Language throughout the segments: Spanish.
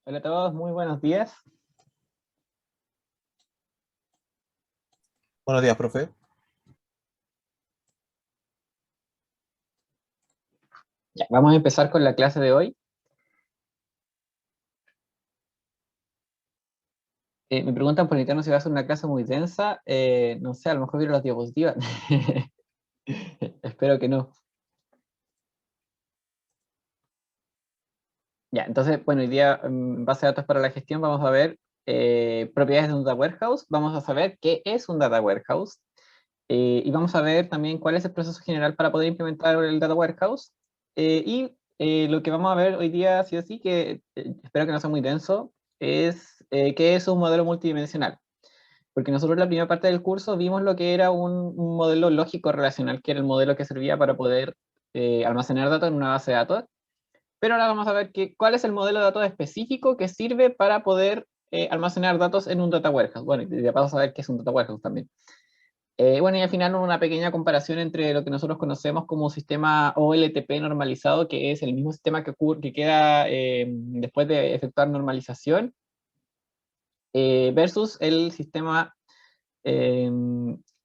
Hola a todos, muy buenos días. Buenos días, profe. Ya, vamos a empezar con la clase de hoy. Me preguntan por interno si va a ser una clase muy densa. No sé, a lo mejor vieron las diapositivas. Espero que no. Ya, entonces, bueno, hoy día en base a datos para la gestión vamos a ver propiedades de un data warehouse. Vamos a saber qué es un data warehouse. Y vamos a ver también cuál es el proceso general para poder implementar el data warehouse. Lo que vamos a ver hoy día, sí o sí, que espero que no sea muy denso, es qué es un modelo multidimensional. Porque nosotros en la primera parte del curso vimos lo que era un modelo lógico relacional, que era el modelo que servía para poder almacenar datos en una base de datos. Pero ahora vamos a ver cuál es el modelo de datos específico que sirve para poder almacenar datos en un data warehouse. Bueno, y de paso a ver qué es un data warehouse también. Bueno, y al final una pequeña comparación entre lo que nosotros conocemos como un sistema OLTP normalizado, que es el mismo sistema que queda después de efectuar normalización, versus el sistema eh,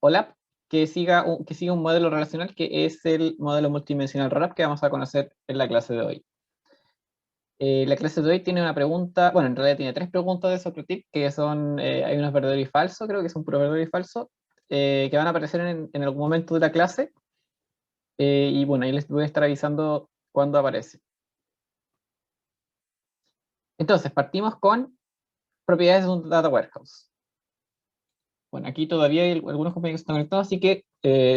OLAP, que siga un modelo relacional, que es el modelo multidimensional ROLAP que vamos a conocer en la clase de hoy. La clase de hoy tiene una pregunta, bueno, en realidad tiene tres preguntas de Socrative, que son, hay unos verdadero y falso, creo que son puro verdadero y falso, que van a aparecer en algún momento de la clase, y bueno, ahí les voy a estar avisando cuando aparece. Entonces, partimos con propiedades de un data warehouse. Bueno, aquí todavía hay algunos compañeros que están conectados, así que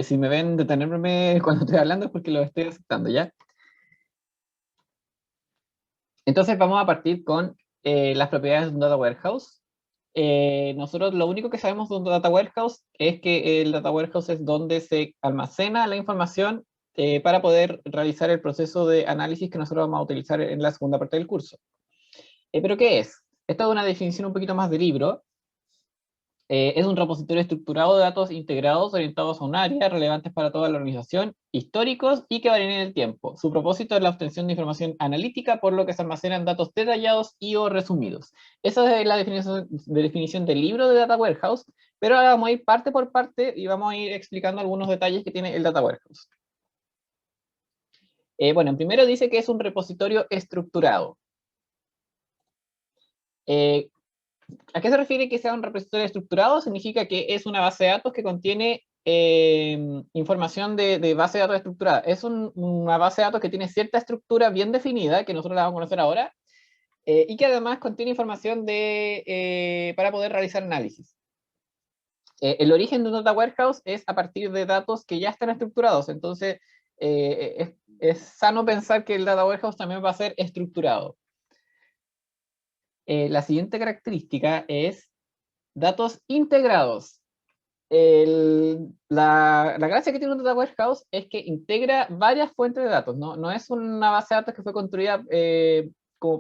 si me ven detenerme cuando estoy hablando es porque lo estoy aceptando, ¿ya? Entonces vamos a partir con las propiedades de un data warehouse. Nosotros lo único que sabemos de un data warehouse es que el data warehouse es donde se almacena la información para poder realizar el proceso de análisis que nosotros vamos a utilizar en la segunda parte del curso. ¿Pero qué es? Esta es una definición un poquito más de libro. Es un repositorio estructurado de datos integrados orientados a un área, relevantes para toda la organización, históricos y que varían en el tiempo. Su propósito es la obtención de información analítica, por lo que se almacenan datos detallados y o resumidos. Esa es la definición del libro de Data Warehouse, pero ahora vamos a ir parte por parte y vamos a ir explicando algunos detalles que tiene el Data Warehouse. Bueno, en primero dice que es un repositorio estructurado. Eh, ¿A qué se refiere que sea un repositorio estructurado? Significa que es una base de datos que contiene información de base de datos estructurada. Es una base de datos que tiene cierta estructura bien definida, que nosotros la vamos a conocer ahora, y que además contiene información para poder realizar análisis. El origen de un data warehouse es a partir de datos que ya están estructurados, entonces es sano pensar que el data warehouse también va a ser estructurado. La siguiente característica es datos integrados. La gracia que tiene un data warehouse es que integra varias fuentes de datos, no es una base de datos que fue construida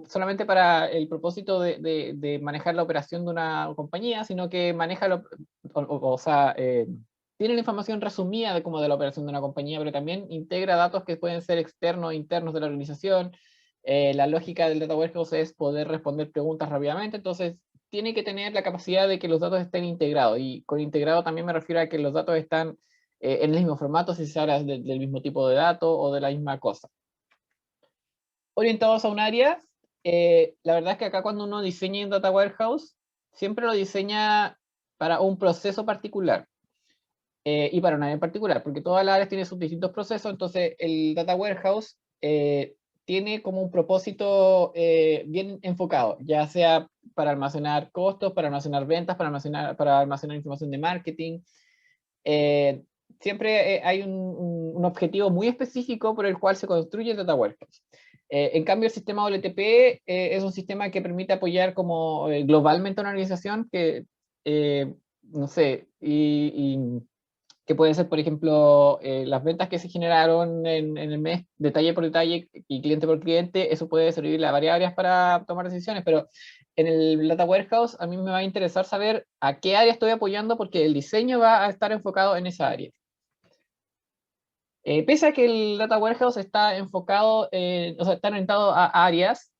solamente para el propósito de manejar la operación de una compañía, sino que maneja, o sea, tiene la información resumida como de la operación de una compañía, pero también integra datos que pueden ser externos e internos de la organización. La lógica del data warehouse es poder responder preguntas rápidamente, entonces tiene que tener la capacidad de que los datos estén integrados. Y con integrado también me refiero a que los datos están en el mismo formato, si se habla del mismo tipo de dato o de la misma cosa. Orientados a un área, la verdad es que acá cuando uno diseña un data warehouse, siempre lo diseña para un proceso particular. Y para un área en particular, porque todas las áreas tienen sus distintos procesos, entonces el data warehouse tiene como un propósito bien enfocado, ya sea para almacenar costos, para almacenar ventas, para almacenar información de marketing. Eh, Siempre hay un objetivo muy específico por el cual se construye el data warehouse. En cambio, el sistema OLTP es un sistema que permite apoyar como globalmente a una organización que, no sé, y que puede ser, por ejemplo, las ventas que se generaron en el mes, detalle por detalle y cliente por cliente, eso puede servir a varias áreas para tomar decisiones, pero en el Data Warehouse a mí me va a interesar saber a qué área estoy apoyando porque el diseño va a estar enfocado en esa área. Pese a que el Data Warehouse está enfocado, o sea, está orientado a áreas,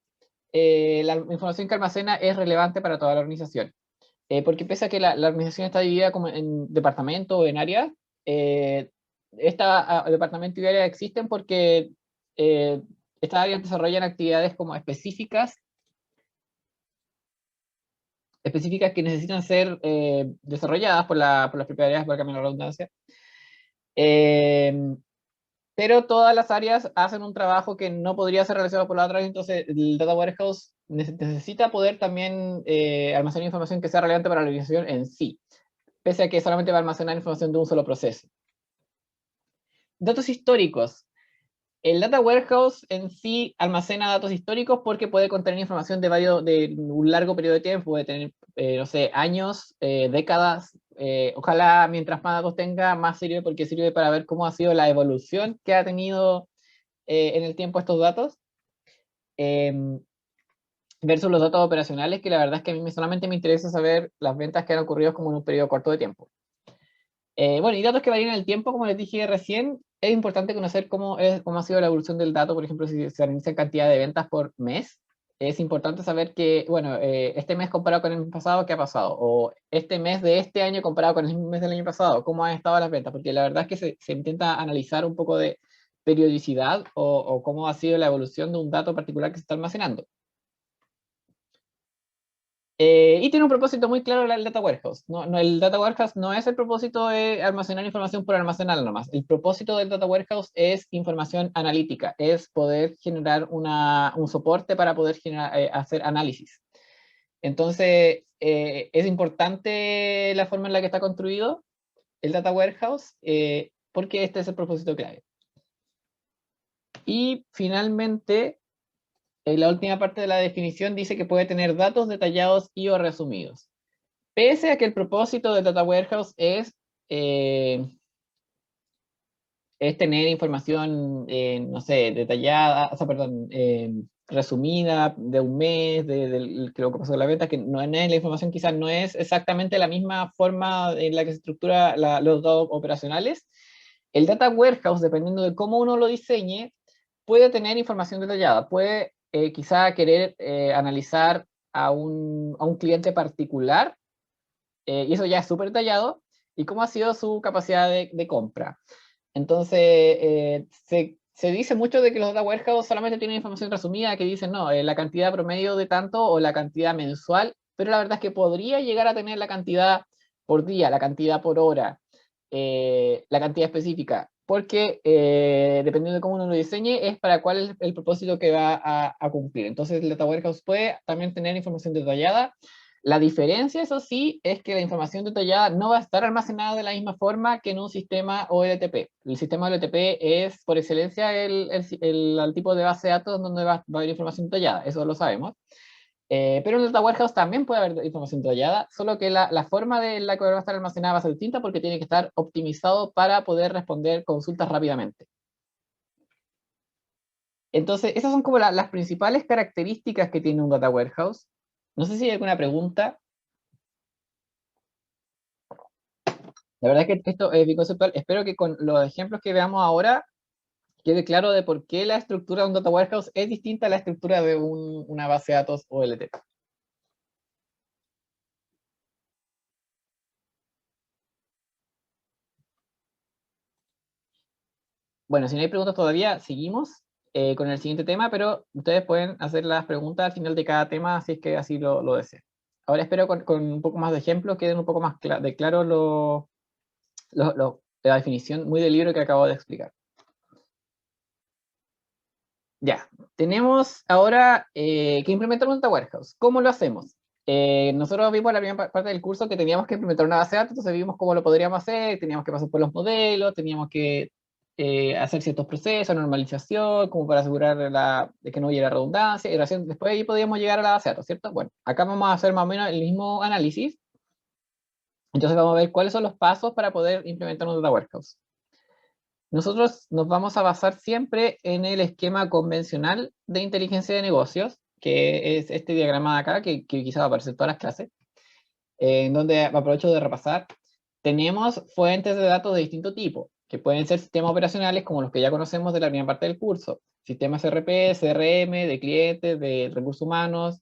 la información que almacena es relevante para toda la organización. Porque pese a que la organización está dividida como en departamento o en áreas, departamento y áreas existen porque estas áreas desarrollan actividades como específicas que necesitan ser desarrolladas por las propias áreas, por cambiar la redundancia. Pero todas las áreas hacen un trabajo que no podría ser realizado por las otras, entonces el Data Warehouse necesita poder también almacenar información que sea relevante para la organización en sí, pese a que solamente va a almacenar información de un solo proceso. Datos históricos. El Data Warehouse en sí almacena datos históricos porque puede contener información de un largo periodo de tiempo, puede tener, no sé, años, décadas. Ojalá mientras más datos tenga, más sirve porque sirve para ver cómo ha sido la evolución que ha tenido en el tiempo estos datos. Versus los datos operacionales, que la verdad es que a mí solamente me interesa saber las ventas que han ocurrido como en un periodo corto de tiempo. Bueno, y datos que varían en el tiempo, como les dije recién, es importante conocer cómo ha sido la evolución del dato. Por ejemplo, si se analiza cantidad de ventas por mes, es importante saber que, bueno, este mes comparado con el mes pasado, ¿qué ha pasado? O este mes de este año comparado con el mismo mes del año pasado, ¿cómo han estado las ventas? Porque la verdad es que se intenta analizar un poco de periodicidad o cómo ha sido la evolución de un dato particular que se está almacenando. Y tiene un propósito muy claro el Data Warehouse. El Data Warehouse no es el propósito de almacenar información por almacenarla nomás. El propósito del Data Warehouse es información analítica, es poder generar un soporte para poder hacer análisis. Entonces, es importante la forma en la que está construido el Data Warehouse, porque este es el propósito clave. Y finalmente, la última parte de la definición dice que puede tener datos detallados y o resumidos. Pese a que el propósito de Data Warehouse es tener información, no sé, detallada, o sea, perdón, resumida de un mes, de lo que pasó en la venta, que no es la información, quizás no es exactamente la misma forma en la que se estructura los datos operacionales. El Data Warehouse, dependiendo de cómo uno lo diseñe, puede tener información detallada, puede quizá querer analizar a un cliente particular, y eso ya es súper detallado, y cómo ha sido su capacidad de compra. Entonces, se dice mucho de que los data warehouse solamente tienen información resumida, que dicen, no, la cantidad promedio de tanto o la cantidad mensual, pero la verdad es que podría llegar a tener la cantidad por día, la cantidad por hora, la cantidad específica, porque dependiendo de cómo uno lo diseñe, es para cuál es el propósito que va a cumplir. Entonces, el data warehouse puede también tener información detallada. La diferencia, eso sí, es que la información detallada no va a estar almacenada de la misma forma que en un sistema OLTP. El sistema OLTP es, por excelencia, el tipo de base de datos donde va a haber información detallada, eso lo sabemos. Pero en el Data Warehouse también puede haber información detallada, solo que la forma de la que va a estar almacenada va a ser distinta porque tiene que estar optimizado para poder responder consultas rápidamente. Entonces, esas son como las principales características que tiene un Data Warehouse. No sé si hay alguna pregunta. La verdad es que esto es bien conceptual. Espero que con los ejemplos que veamos ahora quede claro de por qué la estructura de un Data Warehouse es distinta a la estructura de una base de datos OLTP. Bueno, si no hay preguntas todavía, seguimos con el siguiente tema, pero ustedes pueden hacer las preguntas al final de cada tema, si es que así lo desean. Ahora espero con un poco más de ejemplos queden un poco más de claro la definición muy del libro que acabo de explicar. Ya, tenemos ahora que implementar un Data Warehouse. ¿Cómo lo hacemos? Nosotros vimos la primera parte del curso que teníamos que implementar una base de datos, entonces vimos cómo lo podríamos hacer, teníamos que pasar por los modelos, teníamos que hacer ciertos procesos, normalización, como para asegurar de que no hubiera redundancia, y recién después ahí podíamos llegar a la base de datos, ¿cierto? Bueno, acá vamos a hacer más o menos el mismo análisis, entonces vamos a ver cuáles son los pasos para poder implementar un Data Warehouse. Nosotros nos vamos a basar siempre en el esquema convencional de inteligencia de negocios, que es este diagrama de acá, que quizá va a aparecer en todas las clases, en donde aprovecho de repasar. Tenemos fuentes de datos de distinto tipo, que pueden ser sistemas operacionales como los que ya conocemos de la primera parte del curso. sistemas RP, CRM, de clientes, de recursos humanos,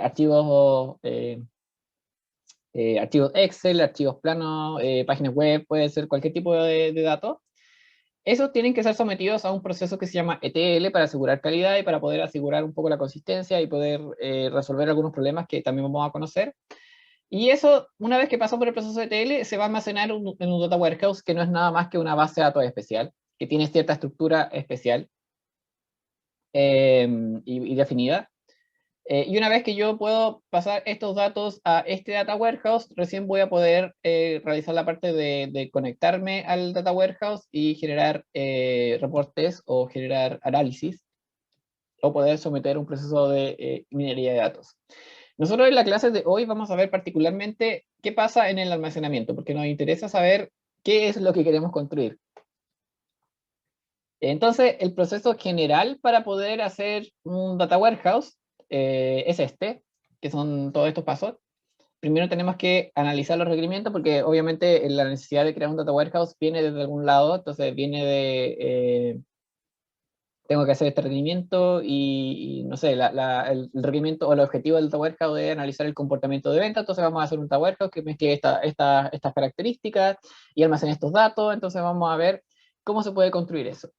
archivos, archivos Excel, archivos planos, páginas web, puede ser cualquier tipo de datos. Esos tienen que ser sometidos a un proceso que se llama ETL para asegurar calidad y para poder asegurar un poco la consistencia y poder resolver algunos problemas que también vamos a conocer. Y eso, una vez que pasó por el proceso de ETL, se va a almacenar en un data warehouse que no es nada más que una base de datos especial, que tiene cierta estructura especial y definida. Y una vez que yo puedo pasar estos datos a este data warehouse, recién voy a poder realizar la parte de conectarme al data warehouse y generar reportes o generar análisis o poder someter un proceso de minería de datos. Nosotros en la clase de hoy vamos a ver particularmente qué pasa en el almacenamiento, porque nos interesa saber qué es lo que queremos construir. Entonces, el proceso general para poder hacer un data warehouse es este, que son todos estos pasos. Primero tenemos que analizar los requerimientos, porque obviamente la necesidad de crear un data warehouse viene desde algún lado, entonces viene de, tengo que hacer este requerimiento y no sé, el requerimiento o el objetivo del data warehouse es analizar el comportamiento de venta, entonces vamos a hacer un data warehouse que mezcle estas características y almacene estos datos, entonces vamos a ver cómo se puede construir eso.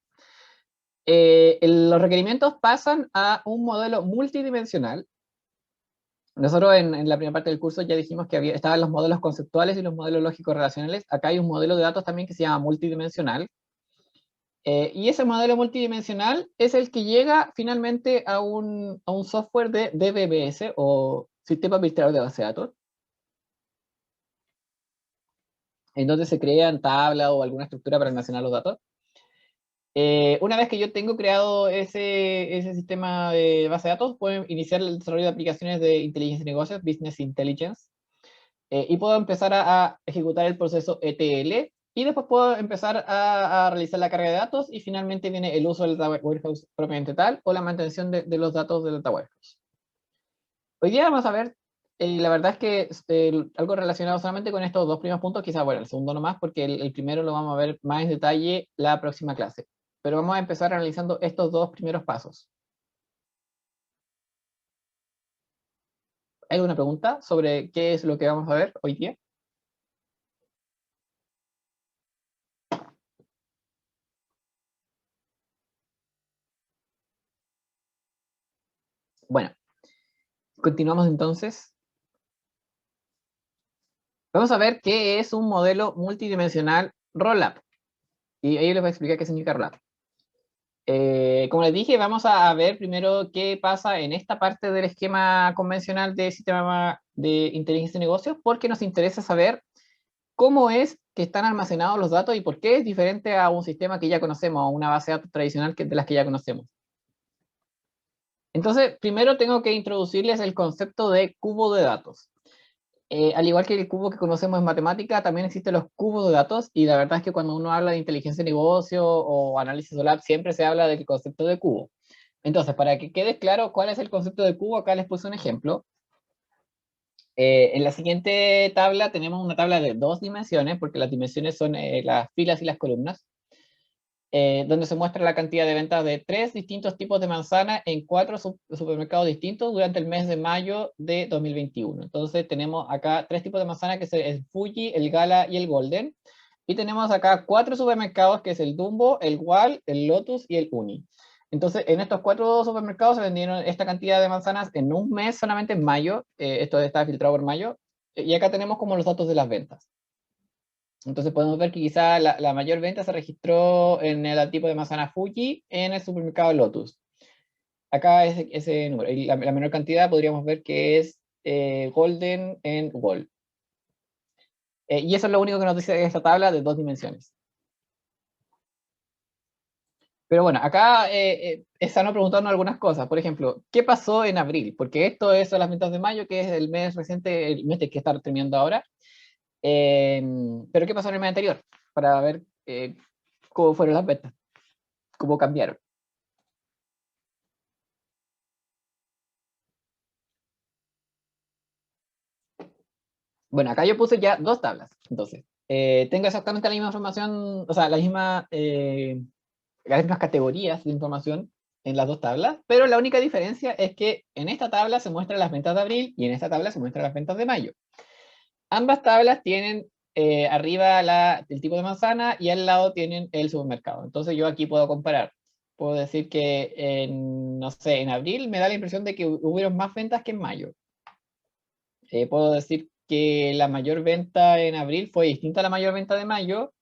Los requerimientos pasan a un modelo multidimensional. Nosotros en la primera parte del curso ya dijimos que estaban los modelos conceptuales y los modelos lógicos relacionales. Acá hay un modelo de datos también que se llama multidimensional. Y ese modelo multidimensional es el que llega finalmente a un software de DBMS o Sistema Administrador de Base de Datos, en donde se crean tablas o alguna estructura para almacenar los datos. Una vez que yo tengo creado ese sistema de base de datos, puedo iniciar el desarrollo de aplicaciones de inteligencia de negocios, Business Intelligence, y puedo empezar a ejecutar el proceso ETL, y después puedo empezar a realizar la carga de datos, y finalmente viene el uso del Data Warehouse propiamente tal, o la mantención de los datos del Data Warehouse. Hoy día vamos a ver, la verdad es que algo relacionado solamente con estos dos primeros puntos, quizás, bueno, el segundo no más, porque el primero lo vamos a ver más en detalle la próxima clase. Pero vamos a empezar analizando estos dos primeros pasos. ¿Hay alguna pregunta sobre qué es lo que vamos a ver hoy día? Bueno, continuamos entonces. Vamos a ver qué es un modelo multidimensional rollup. Y ahí les voy a explicar qué significa rollup. Como les dije, vamos a ver primero qué pasa en esta parte del esquema convencional de sistema de inteligencia de negocios, porque nos interesa saber cómo es que están almacenados los datos y por qué es diferente a un sistema que ya conocemos, a una base de datos tradicional de las que ya conocemos. Entonces, primero tengo que introducirles el concepto de cubo de datos. Al igual que el cubo que conocemos en matemática, también existen los cubos de datos, y la verdad es que cuando uno habla de inteligencia de negocio o análisis OLAP, siempre se habla del concepto de cubo. Entonces, para que quede claro cuál es el concepto de cubo, acá les puse un ejemplo. En la siguiente tabla tenemos una tabla de dos dimensiones, porque las dimensiones son las filas y las columnas, donde se muestra la cantidad de ventas de tres distintos tipos de manzana en cuatro supermercados distintos durante el mes de mayo de 2021. Entonces tenemos acá tres tipos de manzana, que es el Fuji, el Gala y el Golden. Y tenemos acá cuatro supermercados, que es el Dumbo, el Wal, el Lotus y el Uni. Entonces, en estos cuatro supermercados se vendieron esta cantidad de manzanas en un mes, solamente en mayo. Esto está filtrado por mayo. Y acá tenemos como los datos de las ventas. Entonces podemos ver que quizá la mayor venta se registró en el tipo de manzana Fuji en el supermercado Lotus. Acá es ese número. Y la menor cantidad podríamos ver que es Golden en Wall. Y eso es lo único que nos dice esta tabla de dos dimensiones. Pero bueno, acá es sano preguntarnos algunas cosas. Por ejemplo, ¿qué pasó en abril? Porque esto es las ventas de mayo, que es el mes reciente, el mes que está terminando ahora. Pero ¿qué pasó en el mes anterior? Para ver cómo fueron las ventas, cómo cambiaron. Bueno, acá yo puse ya dos tablas. Entonces, tengo exactamente la misma información, o sea, la misma las mismas categorías de información en las dos tablas, pero la única diferencia es que en esta tabla se muestran las ventas de abril y en esta tabla se muestran las ventas de mayo. Ambas tablas tienen arriba el tipo de manzana y al lado tienen el supermercado. Entonces yo aquí puedo comparar. Puedo decir que, no sé, en abril me da la impresión de que hubieron más ventas que en mayo. Puedo decir que la mayor venta en abril fue distinta a la mayor venta de mayo,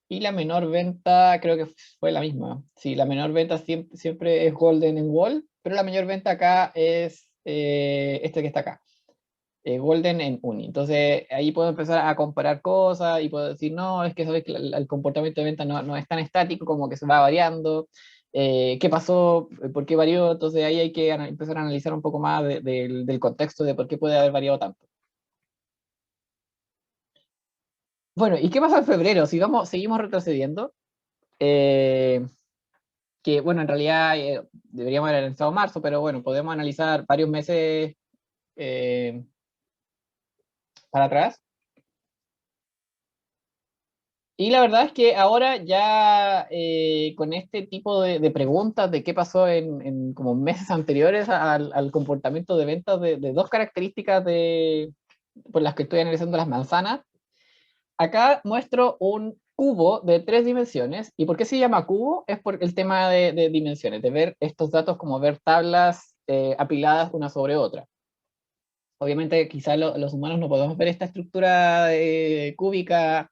y la menor venta creo que fue la misma. Sí, la menor venta siempre es Golden en Wall, pero la mayor venta acá es este que está acá. Golden en Uni. Entonces ahí puedo empezar a comparar cosas y puedo decir, no, es que sabes que el comportamiento de venta no es tan estático, como que se va variando. ¿Qué pasó? ¿Por qué varió? Entonces ahí hay que empezar a analizar un poco más del contexto de por qué puede haber variado tanto. Bueno, ¿y qué pasa en febrero? Seguimos retrocediendo. Que bueno, en realidad deberíamos haber analizado marzo, pero bueno, podemos analizar varios meses eh, para atrás. Y la verdad es que ahora ya con este tipo de preguntas de qué pasó en como meses anteriores al comportamiento de ventas de dos características por las que estoy analizando las manzanas, acá muestro un cubo de 3 dimensiones. ¿Y por qué se llama cubo? Es por el tema de dimensiones, de ver estos datos como ver tablas apiladas una sobre otra. Obviamente quizás los humanos no podemos ver esta estructura cúbica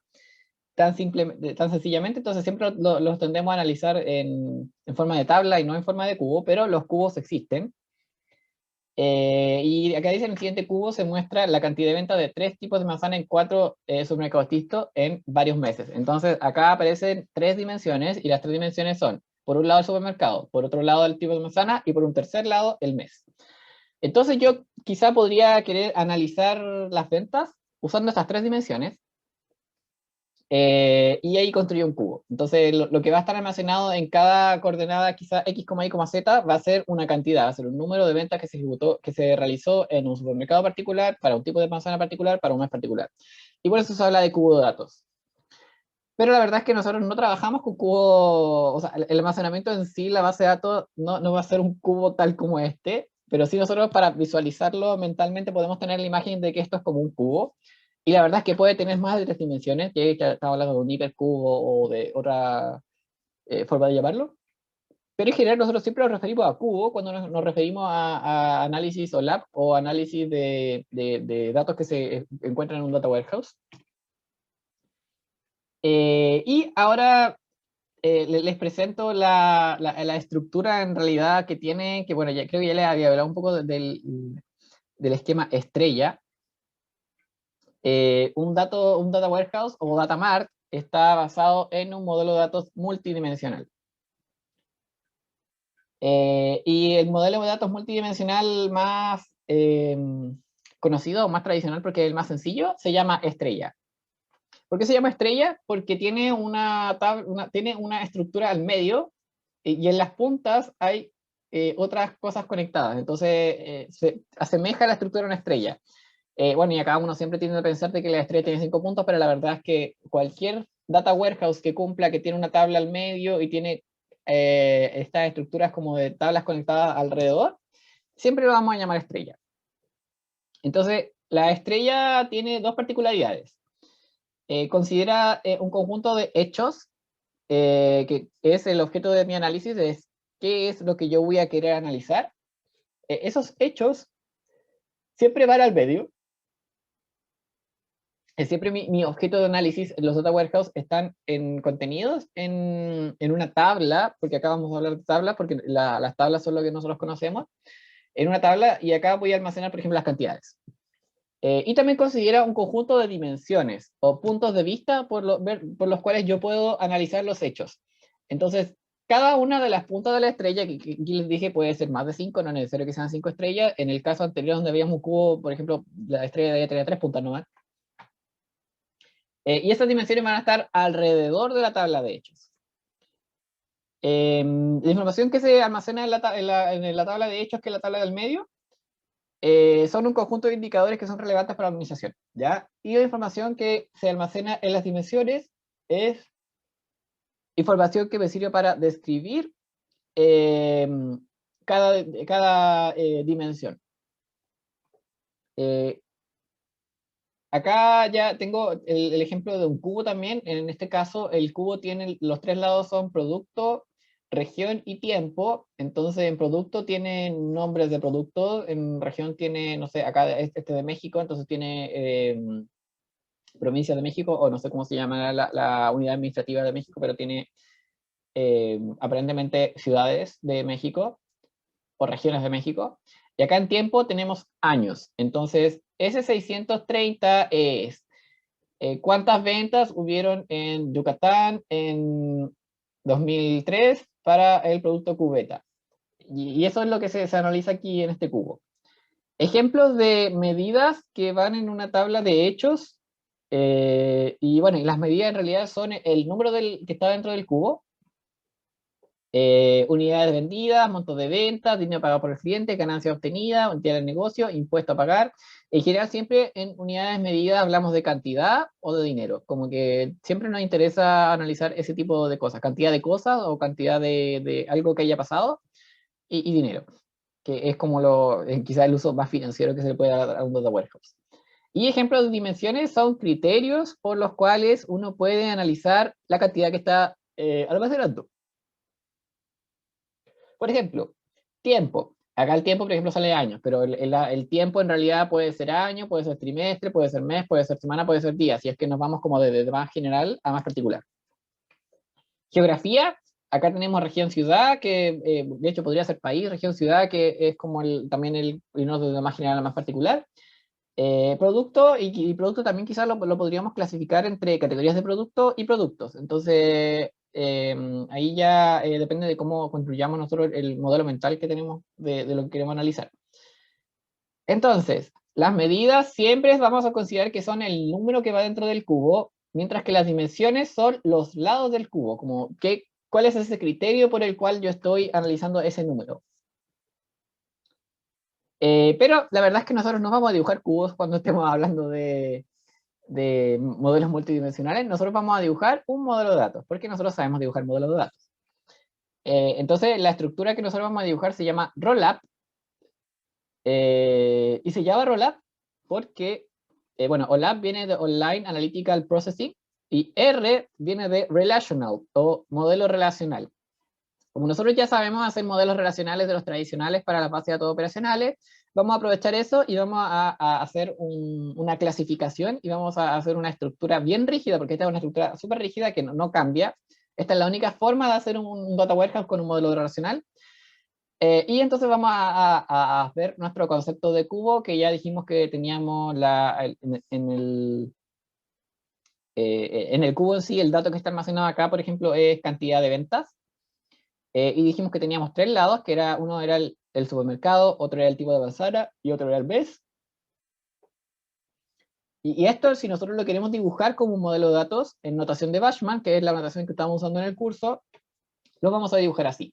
tan sencillamente, entonces siempre los tendemos a analizar en forma de tabla y no en forma de cubo, pero los cubos existen. Y acá dice en el siguiente cubo se muestra la cantidad de venta de 3 tipos de manzana en 4 supermercados distintos en varios meses. Entonces acá aparecen 3 dimensiones y las 3 dimensiones son, por un lado el supermercado, por otro lado el tipo de manzana y por un tercer lado el mes. Entonces yo quizá podría querer analizar las ventas usando estas 3 dimensiones. Y ahí construye un cubo. Entonces, lo que va a estar almacenado en cada coordenada, quizá x, y, z, va a ser una cantidad, va a ser un número de ventas que se ejecutó, que se realizó en un supermercado particular, para un tipo de manzana particular, para un mes particular. Y por eso se habla de cubo de datos. Pero la verdad es que nosotros no trabajamos con cubo, o sea, el almacenamiento en sí, la base de datos, no va a ser un cubo tal como este, pero sí nosotros para visualizarlo mentalmente podemos tener la imagen de que esto es como un cubo. Y la verdad es que puede tener más de 3 dimensiones, que estamos hablando de un hipercubo o de otra forma de llamarlo. Pero en general nosotros siempre nos referimos a cubo cuando nos referimos a análisis o lab o análisis de datos que se encuentran en un data warehouse. Y ahora les presento la estructura en realidad que tiene, que bueno, ya creo que ya les había hablado un poco del esquema estrella. Un data warehouse o data mart está basado en un modelo de datos multidimensional. Y el modelo de datos multidimensional más conocido, más tradicional, porque es el más sencillo, se llama estrella. ¿Por qué se llama estrella? Porque tiene tiene una estructura al medio y en las puntas hay otras cosas conectadas. Entonces se asemeja a la estructura de una estrella. Bueno, y acá uno siempre tiende a pensar de que la estrella tiene 5 puntos, pero la verdad es que cualquier data warehouse que cumpla, que tiene una tabla al medio y tiene estas estructuras como de tablas conectadas alrededor, siempre lo vamos a llamar estrella. Entonces, la estrella tiene dos particularidades. Considera un conjunto de hechos, que es el objeto de mi análisis, es qué es lo que yo voy a querer analizar. Esos hechos siempre van al medio. Siempre mi objeto de análisis, los data warehouse están contenidos en una tabla, porque acá vamos a hablar de tablas, porque las tablas son lo que nosotros conocemos, en una tabla, y acá voy a almacenar, por ejemplo, las cantidades. Y también considera un conjunto de dimensiones o puntos de vista por los cuales yo puedo analizar los hechos. Entonces, cada una de las puntas de la estrella, que aquí les dije puede ser más de 5, no es necesario que sean 5 estrellas. En el caso anterior donde veíamos un cubo, por ejemplo, la estrella debía tener 3 puntas nomás. Y esas dimensiones van a estar alrededor de la tabla de hechos. La información que se almacena en la tabla de hechos, que es la tabla del medio, son un conjunto de indicadores que son relevantes para la organización, ¿ya? Y la información que se almacena en las dimensiones es información que me sirve para describir cada dimensión. Acá ya tengo el ejemplo de un cubo también. En este caso, el cubo tiene, los tres lados son producto, región y tiempo. Entonces, en producto tiene nombres de productos, en región tiene, no sé, acá este de México, entonces tiene provincia de México, o no sé cómo se llama la unidad administrativa de México, pero tiene aparentemente ciudades de México o regiones de México. Y acá en tiempo tenemos años. Entonces, ese 630 es cuántas ventas hubieron en Yucatán en 2003 para el producto cubeta. Y eso es lo que se analiza aquí en este cubo. Ejemplos de medidas que van en una tabla de hechos. Y bueno, y las medidas en realidad son el número que está dentro del cubo, unidades vendidas, montos de ventas, dinero pagado por el cliente, ganancia obtenida, unidad del negocio, impuesto a pagar. En general, siempre en unidades medidas hablamos de cantidad o de dinero. Como que siempre nos interesa analizar ese tipo de cosas, cantidad de cosas o cantidad de algo que haya pasado y dinero, que es como quizá el uso más financiero que se le puede dar a un data warehouse. Y ejemplos de dimensiones son criterios por los cuales uno puede analizar la cantidad que está almacenando. Por ejemplo, tiempo. Acá el tiempo, por ejemplo, sale años, pero el tiempo en realidad puede ser año, puede ser trimestre, puede ser mes, puede ser semana, puede ser día, si es que nos vamos como de más general a más particular. Geografía, acá tenemos región-ciudad, que de hecho podría ser país, región-ciudad, que es como también el no de más general a más particular. Producto, y producto también quizás lo podríamos clasificar entre categorías de producto y productos. Entonces, ahí ya depende de cómo construyamos nosotros el modelo mental que tenemos de lo que queremos analizar. Entonces, las medidas siempre vamos a considerar que son el número que va dentro del cubo, mientras que las dimensiones son los lados del cubo, como cuál es ese criterio por el cual yo estoy analizando ese número. Pero la verdad es que nosotros no vamos a dibujar cubos cuando estemos hablando de modelos multidimensionales. Nosotros vamos a dibujar un modelo de datos, porque nosotros sabemos dibujar modelos de datos. Entonces, la estructura que nosotros vamos a dibujar se llama Rollup, y se llama Rollup porque, bueno, OLAP viene de Online Analytical Processing, y R viene de Relational, o modelo relacional. Como nosotros ya sabemos hacer modelos relacionales de los tradicionales para las bases de datos operacionales, vamos a aprovechar eso y vamos a hacer una clasificación y vamos a hacer una estructura bien rígida, porque esta es una estructura súper rígida que no cambia. Esta es la única forma de hacer un data warehouse con un modelo relacional. Y entonces vamos a ver nuestro concepto de cubo, que ya dijimos que teníamos en el cubo en sí, el dato que está almacenado acá, por ejemplo, es cantidad de ventas. Y dijimos que teníamos tres lados, que uno era el supermercado, otro era el tipo de manzana y otro era el mes. Y esto, si nosotros lo queremos dibujar como un modelo de datos en notación de Bashman, que es la notación que estamos usando en el curso, lo vamos a dibujar así.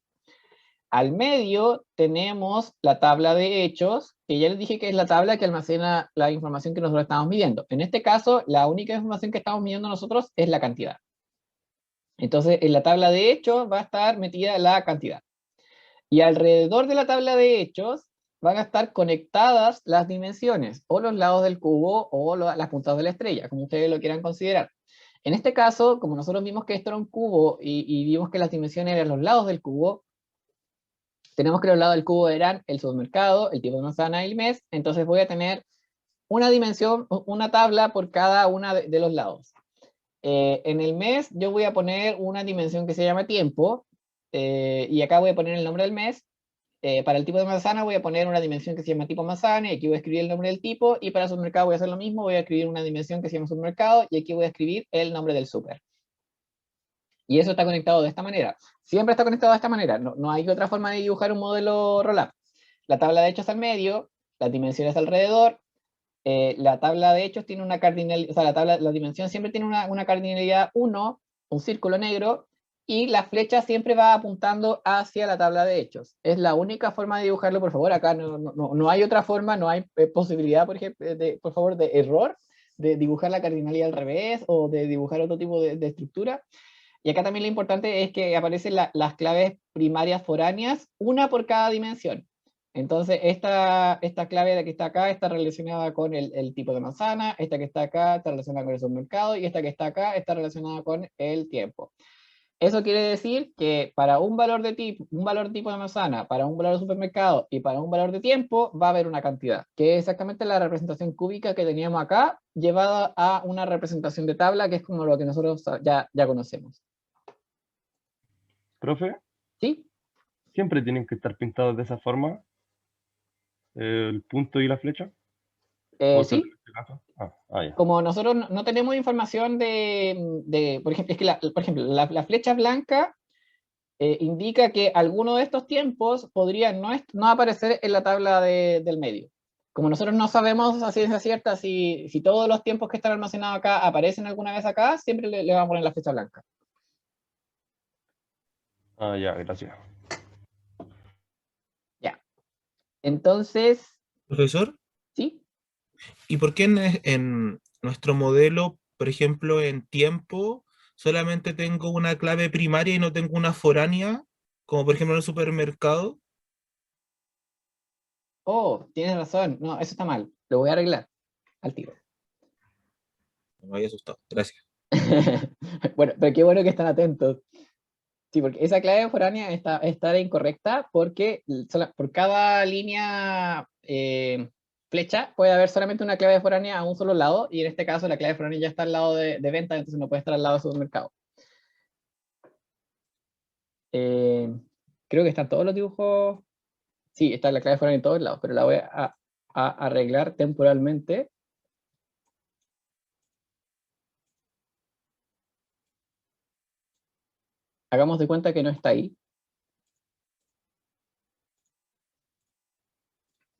Al medio tenemos la tabla de hechos, que ya les dije que es la tabla que almacena la información que nosotros estamos midiendo. En este caso, la única información que estamos midiendo nosotros es la cantidad. Entonces, en la tabla de hechos va a estar metida la cantidad. Y alrededor de la tabla de hechos van a estar conectadas las dimensiones, o los lados del cubo, o las puntas de la estrella, como ustedes lo quieran considerar. En este caso, como nosotros vimos que esto era un cubo, y vimos que las dimensiones eran los lados del cubo, tenemos que los lados del cubo eran el supermercado, el tipo de manzana y el mes, entonces voy a tener una dimensión, una tabla por cada una de los lados. En el mes yo voy a poner una dimensión que se llama tiempo, y acá voy a poner el nombre del mes. Para el tipo de manzana voy a poner una dimensión que se llama tipo manzana, y aquí voy a escribir el nombre del tipo, y para el supermercado voy a hacer lo mismo, voy a escribir una dimensión que se llama supermercado, y aquí voy a escribir el nombre del super. Y eso está conectado de esta manera. Siempre está conectado de esta manera. No hay otra forma de dibujar un modelo rollup. La tabla de hechos al medio, las dimensiones alrededor. La tabla de hechos tiene una cardinalidad, o sea, la dimensión siempre tiene una cardinalidad 1, un círculo negro, y la flecha siempre va apuntando hacia la tabla de hechos. Es la única forma de dibujarlo, por favor. Acá no hay otra forma, no hay posibilidad, por ejemplo, por favor, de error, de dibujar la cardinalidad al revés, o de dibujar otro tipo de estructura. Y acá también lo importante es que aparecen las claves primarias foráneas, una por cada dimensión. Entonces, esta clave de que está acá está relacionada con el tipo de manzana, esta que está acá está relacionada con el supermercado, y esta que está acá está relacionada con el tiempo. Eso quiere decir que para un valor de tipo de manzana, para un valor de supermercado y para un valor de tiempo va a haber una cantidad, que es exactamente la representación cúbica que teníamos acá, llevada a una representación de tabla, que es como lo que nosotros ya conocemos. Profe, ¿Sí? ¿siempre tienen que estar pintados de esa forma? ¿El punto y la flecha? ¿O solo en Sí. este caso? Ya. Como nosotros no tenemos información por ejemplo, es que por ejemplo, la flecha blanca indica que alguno de estos tiempos podrían no aparecer en la tabla del medio. Como nosotros no sabemos a ciencia cierta si todos los tiempos que están almacenados acá aparecen alguna vez acá, siempre le vamos a poner la flecha blanca. Ya, gracias. Ya. Entonces, Profesor, ¿sí? ¿y por qué en nuestro modelo, por ejemplo, en tiempo, solamente tengo una clave primaria y no tengo una foránea, como por ejemplo en el supermercado? Oh, tienes razón. No, eso está mal. Lo voy a arreglar al tiro. Me había asustado. Gracias. Bueno, pero qué bueno que están atentos. Sí, porque esa clave foránea está incorrecta porque por cada línea flecha puede haber solamente una clave foránea a un solo lado, y en este caso la clave foránea ya está al lado de venta, entonces no puede estar al lado de supermercado. Eh, Creo que están todos los dibujos. Sí, está la clave foránea en todos lados, pero la voy a arreglar temporalmente. Hagamos de cuenta que no está ahí.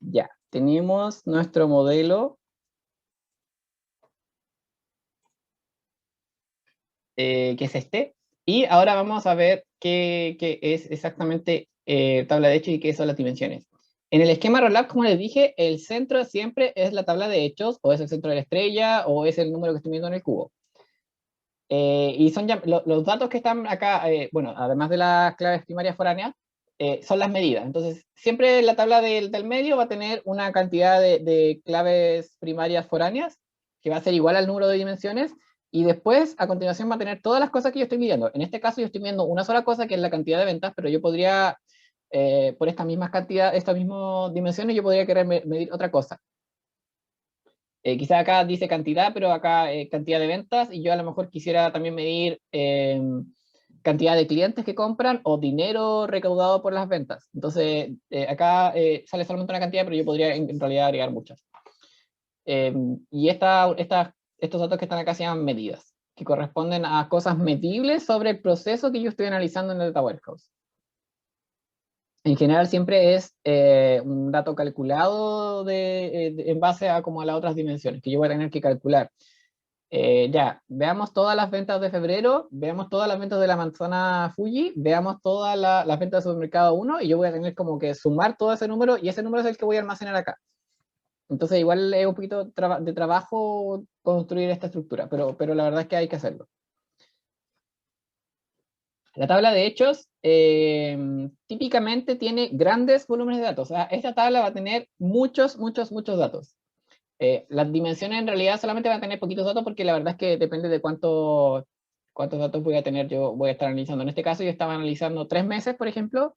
Ya, tenemos nuestro modelo que es este. Y ahora vamos a ver qué es exactamente tabla de hechos y qué son las dimensiones. En el esquema Rollup, como les dije, el centro siempre es la tabla de hechos, o es el centro de la estrella, o es el número que estoy viendo en el cubo. Y son ya, los datos que están acá, bueno, además de las claves primarias foráneas, son las medidas. Entonces, siempre la tabla del medio va a tener una cantidad de claves primarias foráneas, que va a ser igual al número de dimensiones, y después, a continuación, va a tener todas las cosas que yo estoy midiendo. En este caso, yo estoy midiendo una sola cosa, que es la cantidad de ventas, pero yo podría, por esta misma cantidad, estas mismas dimensiones, yo podría querer medir otra cosa. Quizá acá dice cantidad, pero acá cantidad de ventas, y yo a lo mejor quisiera también medir cantidad de clientes que compran o dinero recaudado por las ventas. Entonces, acá sale solamente una cantidad, pero yo podría en realidad agregar muchas. Y estos datos que están acá se llaman medidas, que corresponden a cosas medibles sobre el proceso que yo estoy analizando en el Data Warehouse. En general siempre es un dato calculado en base a como a las otras dimensiones que yo voy a tener que calcular. Ya, veamos todas las ventas de febrero, veamos todas las ventas de la manzana Fuji, veamos todas las ventas de supermercado 1, y yo voy a tener como que sumar todo ese número, y ese número es el que voy a almacenar acá. Entonces igual es un poquito de trabajo construir esta estructura, pero la verdad es que hay que hacerlo. La tabla de hechos típicamente tiene grandes volúmenes de datos. O sea, esta tabla va a tener muchos datos. Las dimensiones en realidad solamente van a tener poquitos datos, porque la verdad es que depende de cuántos datos voy a tener, yo voy a estar analizando. En este caso yo estaba analizando 3 meses, por ejemplo,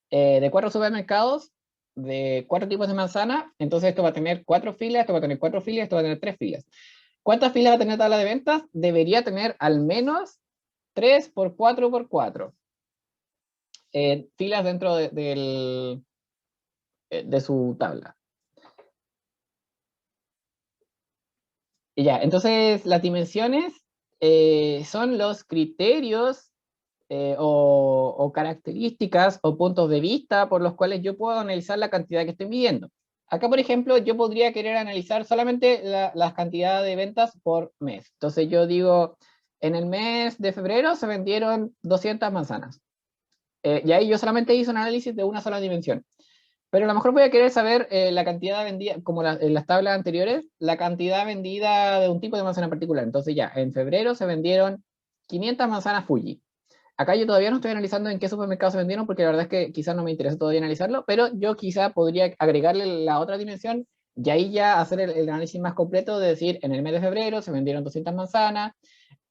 de 4 supermercados, de 4 tipos de manzana. Entonces esto va a tener 4 filas, esto va a tener 4 filas, esto va a tener 3 filas. ¿Cuántas filas va a tener tabla de ventas? Debería tener al menos 3 por 4 por 4 filas dentro de su tabla. Y ya, entonces las dimensiones son los criterios o características o puntos de vista por los cuales yo puedo analizar la cantidad que estoy midiendo. Acá, por ejemplo, yo podría querer analizar solamente la cantidad de ventas por mes. Entonces yo digo, en el mes de febrero se vendieron 200 manzanas. Y ahí yo solamente hice un análisis de una sola dimensión. Pero a lo mejor voy a querer saber la cantidad vendida, como en las tablas anteriores, la cantidad vendida de un tipo de manzana en particular. Entonces ya, en febrero se vendieron 500 manzanas Fuji. Acá yo todavía no estoy analizando en qué supermercados se vendieron, porque la verdad es que quizás no me interesa todavía analizarlo, pero yo quizá podría agregarle la otra dimensión y ahí ya hacer el análisis más completo de decir, en el mes de febrero se vendieron 200 manzanas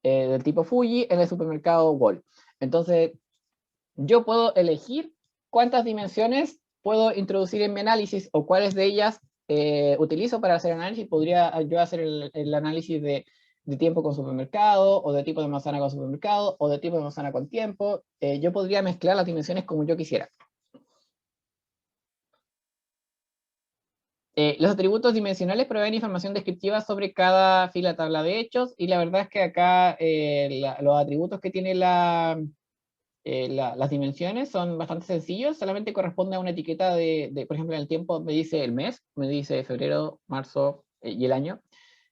del tipo Fuji en el supermercado Wall. Entonces, yo puedo elegir cuántas dimensiones puedo introducir en mi análisis o cuáles de ellas utilizo para hacer análisis. Podría yo hacer el análisis de tiempo con supermercado, o de tipo de manzana con supermercado, o de tipo de manzana con tiempo. Yo podría mezclar las dimensiones como yo quisiera. Los atributos dimensionales proveen información descriptiva sobre cada fila tabla de hechos, y la verdad es que acá los atributos que tiene las dimensiones son bastante sencillos, solamente corresponde a una etiqueta por ejemplo, en el tiempo me dice el mes, me dice febrero, marzo y el año.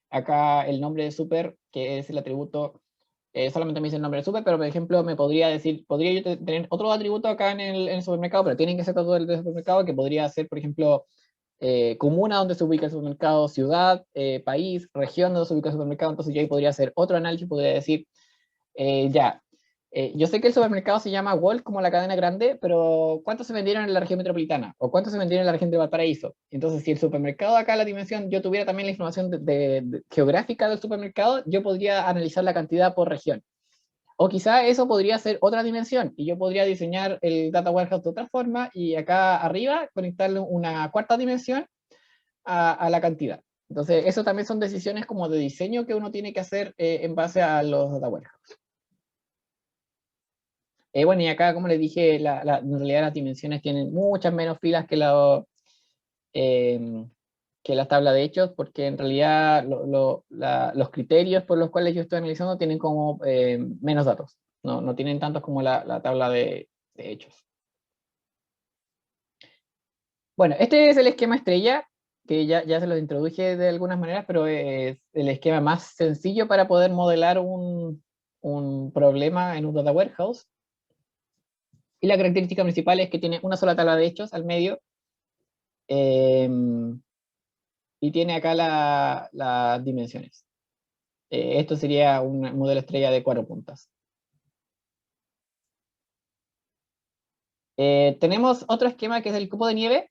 Acá el nombre de super, que es el atributo, solamente me dice el nombre de super, pero por ejemplo me podría decir, podría yo tener otro atributo acá en el supermercado, pero tienen que ser todo el del supermercado, que podría ser, por ejemplo, comuna donde se ubica el supermercado, ciudad, país, región donde se ubica el supermercado. Entonces yo ahí podría hacer otro análisis, podría decir, yo sé que el supermercado se llama Wall como la cadena grande, pero ¿cuántos se vendieron en la región metropolitana? ¿O cuántos se vendieron en la región de Valparaíso? Entonces, si el supermercado acá, la dimensión, yo tuviera también la información geográfica del supermercado, yo podría analizar la cantidad por región. O quizá eso podría ser otra dimensión, y yo podría diseñar el Data Warehouse de otra forma, y acá arriba conectarle una cuarta dimensión a la cantidad. Entonces, eso también son decisiones como de diseño que uno tiene que hacer en base a los Data Warehouse. Bueno, y acá, como les dije, en realidad las dimensiones tienen muchas menos filas que la tabla de hechos, porque en realidad los criterios por los cuales yo estoy analizando tienen como menos datos, no tienen tantos como la tabla de hechos. Bueno, este es el esquema estrella, que ya se los introduje de algunas maneras, pero es el esquema más sencillo para poder modelar un problema en un data warehouse. Y la característica principal es que tiene una sola tabla de hechos al medio, y tiene acá las dimensiones. Esto sería un modelo estrella de 4 puntas. Tenemos otro esquema que es el cubo de nieve,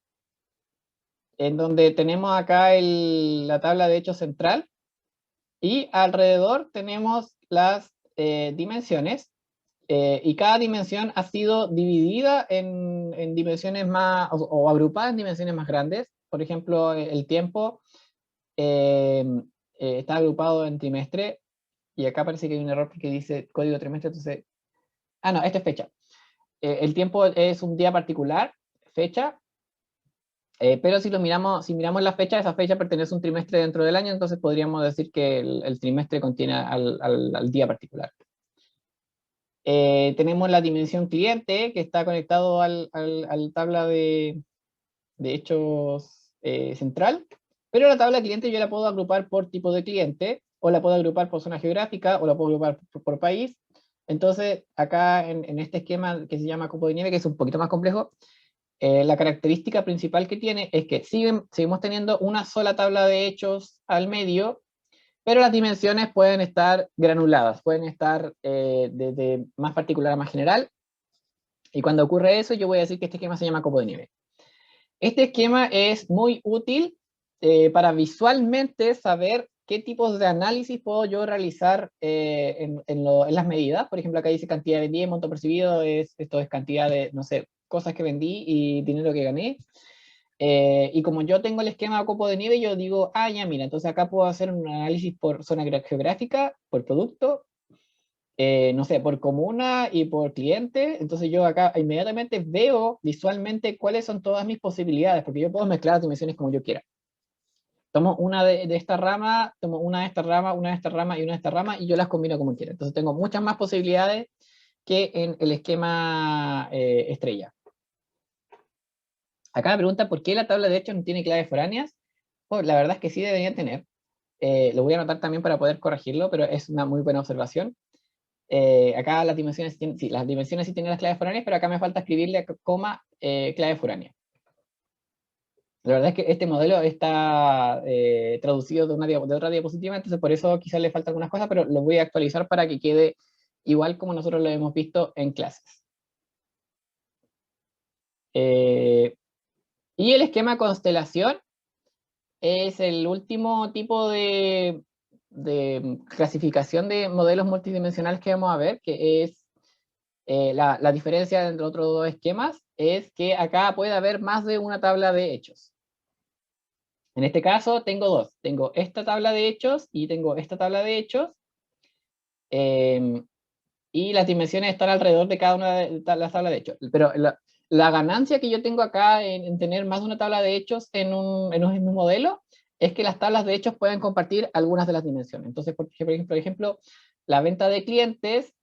en donde tenemos acá la tabla de hechos central, y alrededor tenemos las dimensiones, y cada dimensión ha sido dividida en dimensiones más, o agrupada en dimensiones más grandes. Por ejemplo, el tiempo está agrupado en trimestre, y acá parece que hay un error porque dice código trimestre, entonces... no, esta es fecha. El tiempo es un día particular, fecha, pero si miramos la fecha, esa fecha pertenece a un trimestre dentro del año, entonces podríamos decir que el trimestre contiene al día particular. Tenemos la dimensión cliente, que está conectado al tabla de hechos central, pero la tabla de cliente yo la puedo agrupar por tipo de cliente, o la puedo agrupar por zona geográfica, o la puedo agrupar por país. Entonces, acá en este esquema que se llama cubo de nieve, que es un poquito más complejo, la característica principal que tiene es que seguimos teniendo una sola tabla de hechos al medio, pero las dimensiones pueden estar granuladas, pueden estar desde más particular a más general, y cuando ocurre eso yo voy a decir que este esquema se llama cubo de nieve. Este esquema es muy útil para visualmente saber qué tipos de análisis puedo yo realizar en las medidas. Por ejemplo, acá dice cantidad vendida y monto percibido, esto es cantidad de, no sé, cosas que vendí y dinero que gané. Y como yo tengo el esquema de cubo de nieve, yo digo, ya mira, entonces acá puedo hacer un análisis por zona geográfica, por producto, no sé, por comuna y por cliente. Entonces yo acá inmediatamente veo visualmente cuáles son todas mis posibilidades, porque yo puedo mezclar las dimensiones como yo quiera. Tomo una de esta rama, tomo una de esta rama, una de esta rama y una de esta rama, y yo las combino como quiera. Entonces tengo muchas más posibilidades que en el esquema estrella. Acá me pregunta por qué la tabla de hechos no tiene claves foráneas. La verdad es que sí debería tener. Lo voy a anotar también para poder corregirlo, pero es una muy buena observación. Acá las dimensiones, sí, las dimensiones sí tienen las claves foráneas, pero acá me falta escribirle coma clave foránea. La verdad es que este modelo está traducido de otra diapositiva, entonces por eso quizás le faltan algunas cosas, pero lo voy a actualizar para que quede igual como nosotros lo hemos visto en clases. Y el esquema constelación es el último tipo de clasificación de modelos multidimensionales que vamos a ver, que es la diferencia entre otros dos esquemas, es que acá puede haber más de una tabla de hechos. En este caso tengo dos. Tengo esta tabla de hechos y tengo esta tabla de hechos. Y las dimensiones están alrededor de cada una de las tablas de hechos. Pero la ganancia que yo tengo acá en tener más de una tabla de hechos en un mismo modelo es que las tablas de hechos pueden compartir algunas de las dimensiones. Entonces, por ejemplo, la venta de clientes,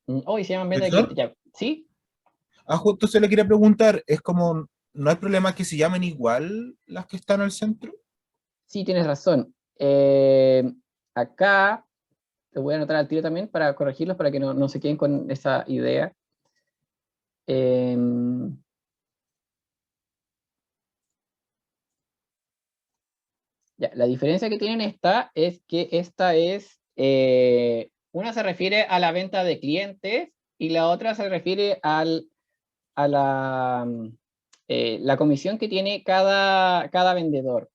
hoy se llaman venta de ¿Profesor? clientes, ya, ¿sí? Justo se le quería preguntar, es como, ¿no hay problema que se llamen igual las que están al centro? Sí, tienes razón. Acá, te voy a anotar al tiro también para corregirlos, para que no se queden con esa idea. Ya, la diferencia que tienen esta es que esta es, una se refiere a la venta de clientes y la otra se refiere a la comisión que tiene cada vendedor.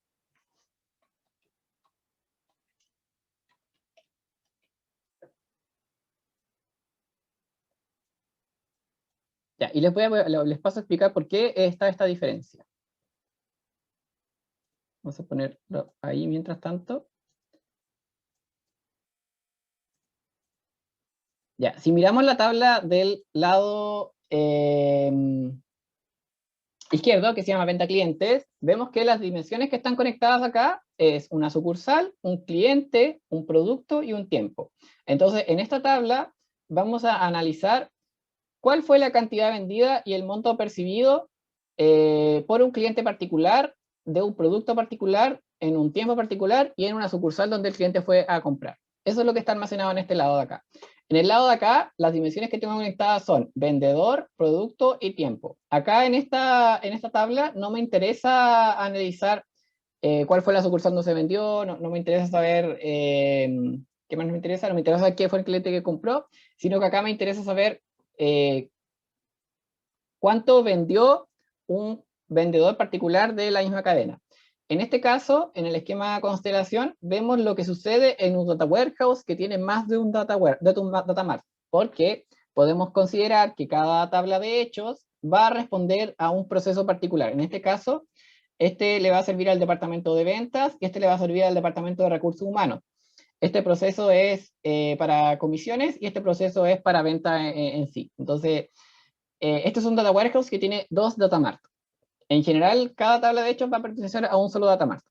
Ya, y les paso a explicar por qué está esta diferencia. Vamos a ponerlo ahí mientras tanto. Ya, si miramos la tabla del lado izquierdo, que se llama venta clientes, vemos que las dimensiones que están conectadas acá es una sucursal, un cliente, un producto y un tiempo. Entonces, en esta tabla vamos a analizar cuál fue la cantidad vendida y el monto percibido por un cliente particular, de un producto particular, en un tiempo particular y en una sucursal donde el cliente fue a comprar. Eso es lo que está almacenado en este lado de acá. En el lado de acá, las dimensiones que tengo conectadas son vendedor, producto y tiempo. Acá en esta tabla no me interesa analizar cuál fue la sucursal donde se vendió, no me interesa saber qué más me interesa, no me interesa saber qué fue el cliente que compró, sino que acá me interesa saber cuánto vendió un vendedor particular de la misma cadena. En este caso, en el esquema constelación, vemos lo que sucede en un data warehouse que tiene más de un data mart, porque podemos considerar que cada tabla de hechos va a responder a un proceso particular. En este caso, este le va a servir al departamento de ventas y este le va a servir al departamento de recursos humanos. Este proceso es para comisiones y este proceso es para venta en sí. Entonces, este es un data warehouse que tiene dos data mart. En general, cada tabla de hechos va a pertenecer a un solo data mart.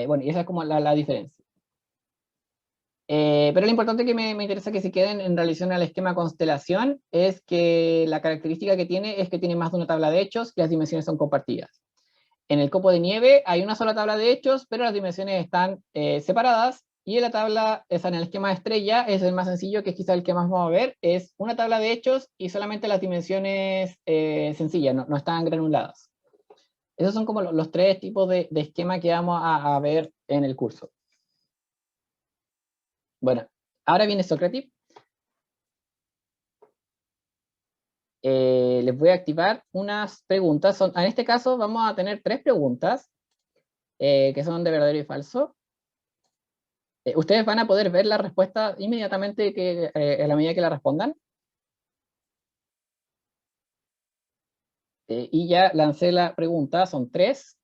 Bueno, y esa es como la diferencia. Pero lo importante que me interesa que se queden en relación al esquema constelación es que la característica que tiene es que tiene más de una tabla de hechos y las dimensiones son compartidas. En el copo de nieve hay una sola tabla de hechos, pero las dimensiones están separadas. Y en la tabla, en el esquema de estrella, es el más sencillo, que es quizá el que más vamos a ver, es una tabla de hechos y solamente las dimensiones sencillas, no están granuladas. Esos son como los tres tipos de esquema que vamos a ver en el curso. Bueno, ahora viene Socrative. Les voy a activar unas preguntas. En este caso vamos a tener tres preguntas que son de verdadero y falso. Ustedes van a poder ver la respuesta inmediatamente a la medida que la respondan. Y ya lancé la pregunta, son tres.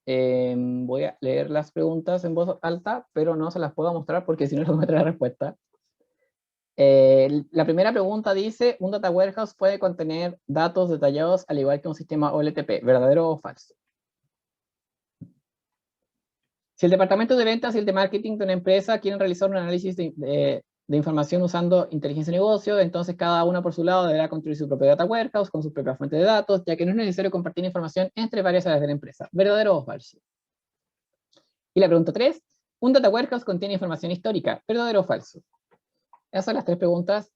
Voy a leer las preguntas en voz alta, pero no se las puedo mostrar porque si no les voy a traer la respuesta. La primera pregunta dice, ¿un data warehouse puede contener datos detallados al igual que un sistema OLTP? ¿Verdadero o falso? Si el departamento de ventas y el de marketing de una empresa quieren realizar un análisis de información usando inteligencia de negocio, entonces cada una por su lado deberá construir su propio data warehouse con su propia fuente de datos, ya que no es necesario compartir información entre varias áreas de la empresa. ¿Verdadero o falso? Y la pregunta 3, ¿un data warehouse contiene información histórica? ¿Verdadero o falso? Esas son las tres preguntas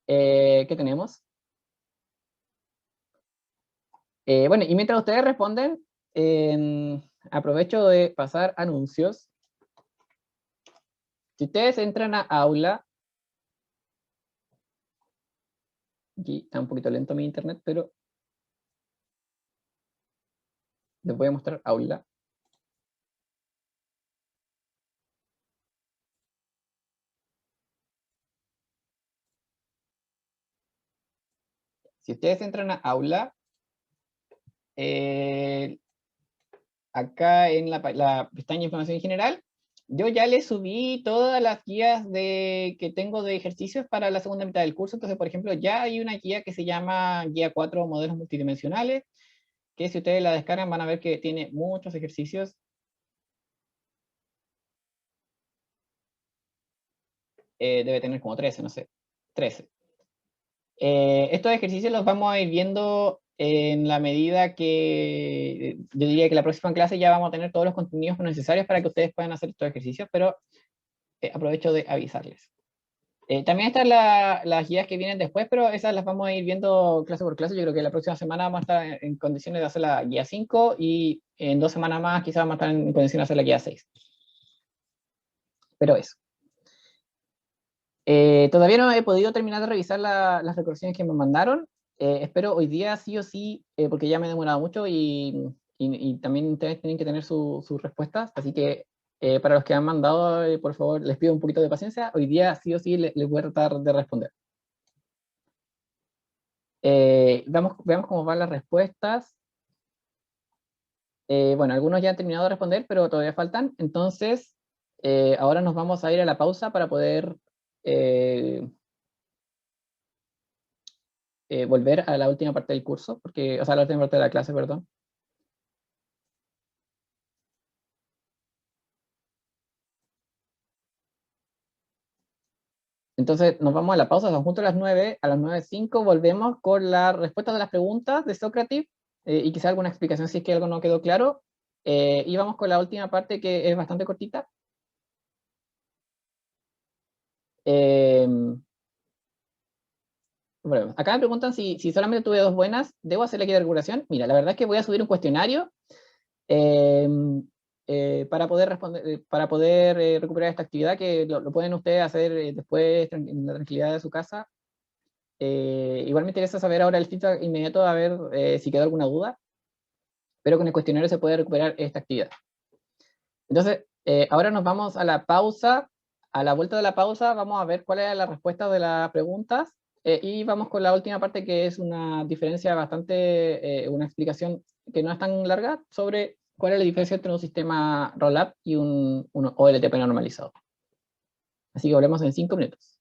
que tenemos. Bueno, y mientras ustedes responden, aprovecho de pasar anuncios. Si ustedes entran a Aula, aquí está un poquito lento mi internet, pero les voy a mostrar Aula. Si ustedes entran a Aula, acá en la pestaña de información general, yo ya les subí todas las guías que tengo de ejercicios para la segunda mitad del curso. Entonces, por ejemplo, ya hay una guía que se llama Guía 4 Modelos Multidimensionales, que si ustedes la descargan van a ver que tiene muchos ejercicios. Debe tener como 13, no sé, 13. Estos ejercicios los vamos a ir viendo en la medida que, yo diría que la próxima clase ya vamos a tener todos los contenidos necesarios para que ustedes puedan hacer estos ejercicios, pero aprovecho de avisarles. También están las guías que vienen después, pero esas las vamos a ir viendo clase por clase. Yo creo que la próxima semana vamos a estar en condiciones de hacer la guía 5 y en 2 semanas más quizás vamos a estar en condiciones de hacer la guía 6. Pero eso. Todavía no he podido terminar de revisar las recomendaciones que me mandaron. Espero hoy día sí o sí, porque ya me he demorado mucho y también ustedes tienen que tener sus respuestas. Así que para los que han mandado, por favor, les pido un poquito de paciencia. Hoy día sí o sí les voy a tratar de responder. Veamos cómo van las respuestas. Bueno, algunos ya han terminado de responder, pero todavía faltan. Entonces, ahora nos vamos a ir a la pausa para poder volver a la última parte del curso, o sea, la última parte de la clase, perdón. Entonces nos vamos a la pausa, son juntos a las 9, a las 9:05 volvemos con la respuesta de las preguntas de Sócrates y quizá alguna explicación si es que algo no quedó claro. Y vamos con la última parte que es bastante cortita. Bueno, acá me preguntan si solamente tuve 2 buenas, ¿debo hacer la guía de recuperación? Mira, la verdad es que voy a subir un cuestionario para poder responder, para poder recuperar esta actividad, que lo pueden ustedes hacer después en la tranquilidad de su casa. Igual me interesa saber ahora el feedback inmediato, a ver si quedó alguna duda, pero con el cuestionario se puede recuperar esta actividad. Entonces, ahora nos vamos a la pausa. A la vuelta de la pausa vamos a ver cuál es la respuesta de las preguntas y vamos con la última parte, que es una diferencia bastante, una explicación que no es tan larga sobre cuál es la diferencia entre un sistema rollup y un OLTP normalizado. Así que volvemos en 5 minutos.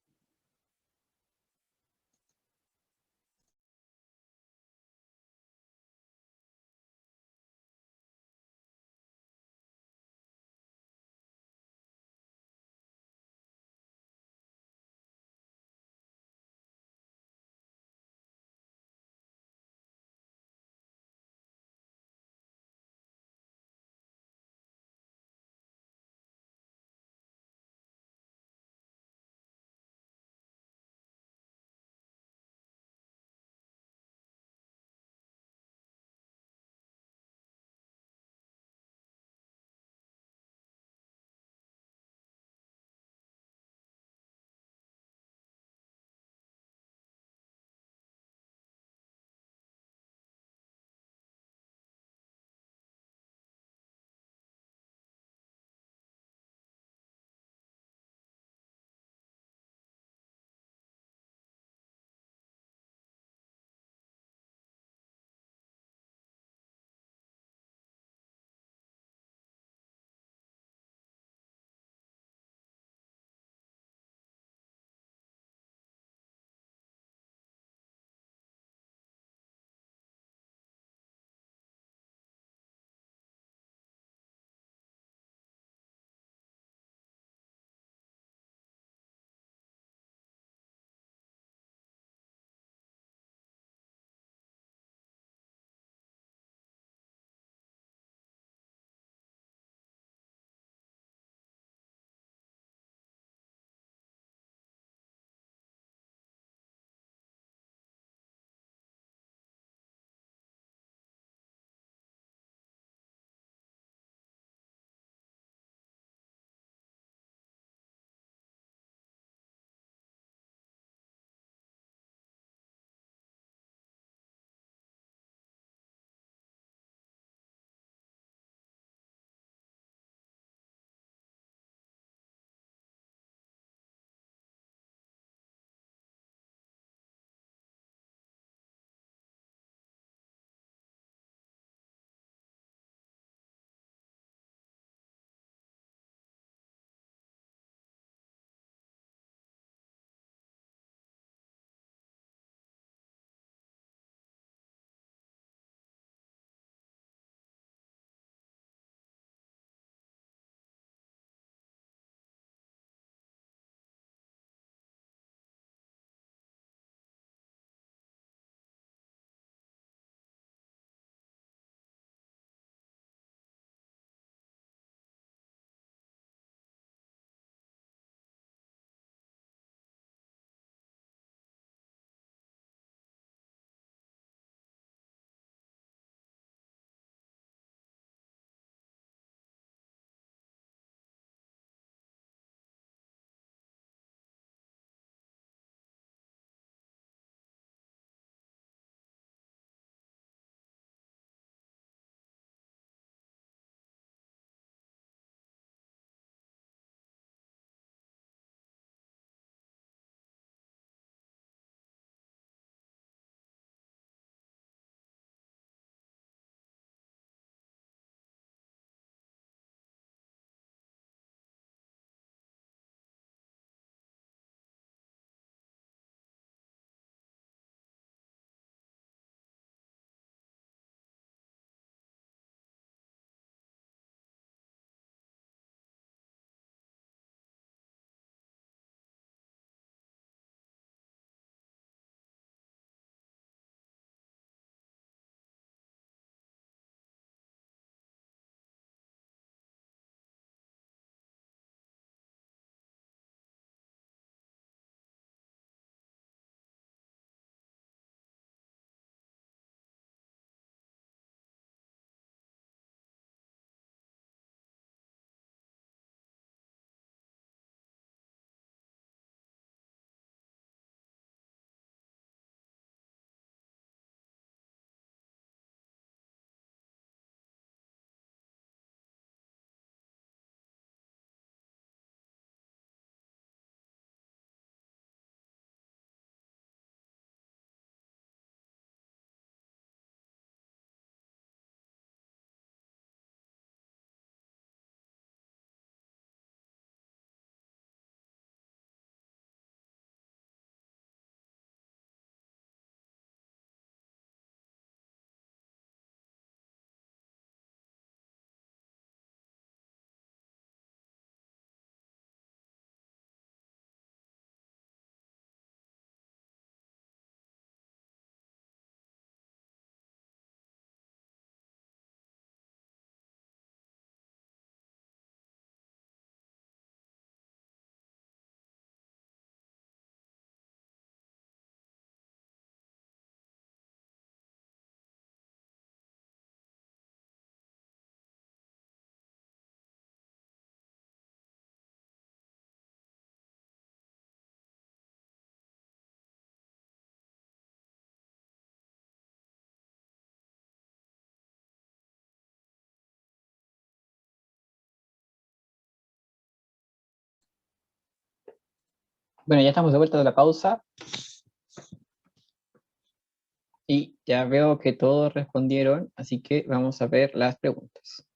Bueno, ya estamos de vuelta de la pausa. Y ya veo que todos respondieron, así que vamos a ver las preguntas.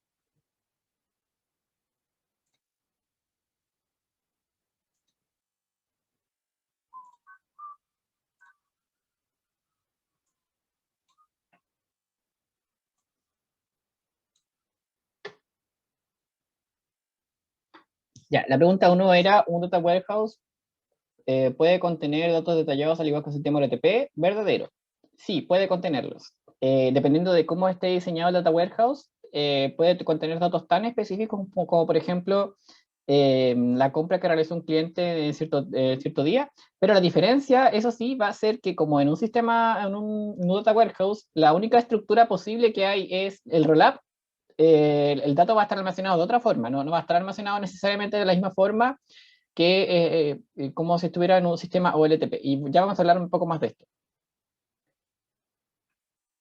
Ya, la pregunta 1 era, ¿un data warehouse puede contener datos detallados al igual que el sistema OLTP? Verdadero. Sí, puede contenerlos. Dependiendo de cómo esté diseñado el data warehouse, puede contener datos tan específicos como, por ejemplo, la compra que realizó un cliente en cierto día, pero la diferencia, eso sí, va a ser que como en un sistema, en un data warehouse, la única estructura posible que hay es el rollup. El dato va a estar almacenado de otra forma, no va a estar almacenado necesariamente de la misma forma que como si estuviera en un sistema OLTP. Y ya vamos a hablar un poco más de esto.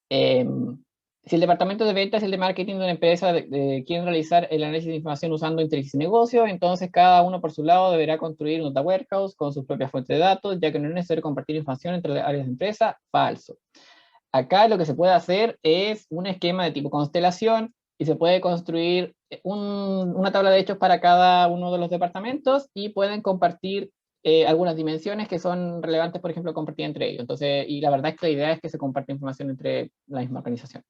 Si el departamento de ventas y el de marketing de una empresa quieren realizar el análisis de información usando inteligencia de negocio, entonces cada uno por su lado deberá construir un data warehouse con sus propias fuentes de datos, ya que no es necesario compartir información entre las áreas de empresa. Falso. Acá lo que se puede hacer es un esquema de tipo constelación y se puede construir una tabla de hechos para cada uno de los departamentos y pueden compartir algunas dimensiones que son relevantes, por ejemplo, compartir entre ellos. Entonces, y la verdad es que la idea es que se comparte información entre la misma organización.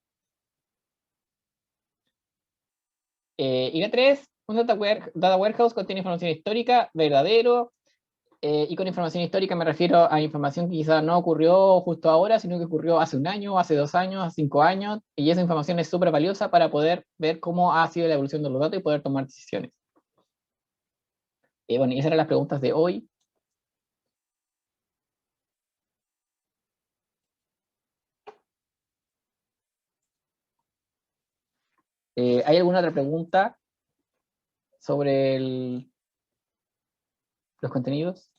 Y la 3, un data warehouse contiene información histórica, verdadero. Y con información histórica me refiero a información que quizá no ocurrió justo ahora, sino que ocurrió hace un año, hace 2 años, hace 5 años, y esa información es súper valiosa para poder ver cómo ha sido la evolución de los datos y poder tomar decisiones. Bueno, y esas eran las preguntas de hoy. ¿Hay alguna otra pregunta sobre los contenidos?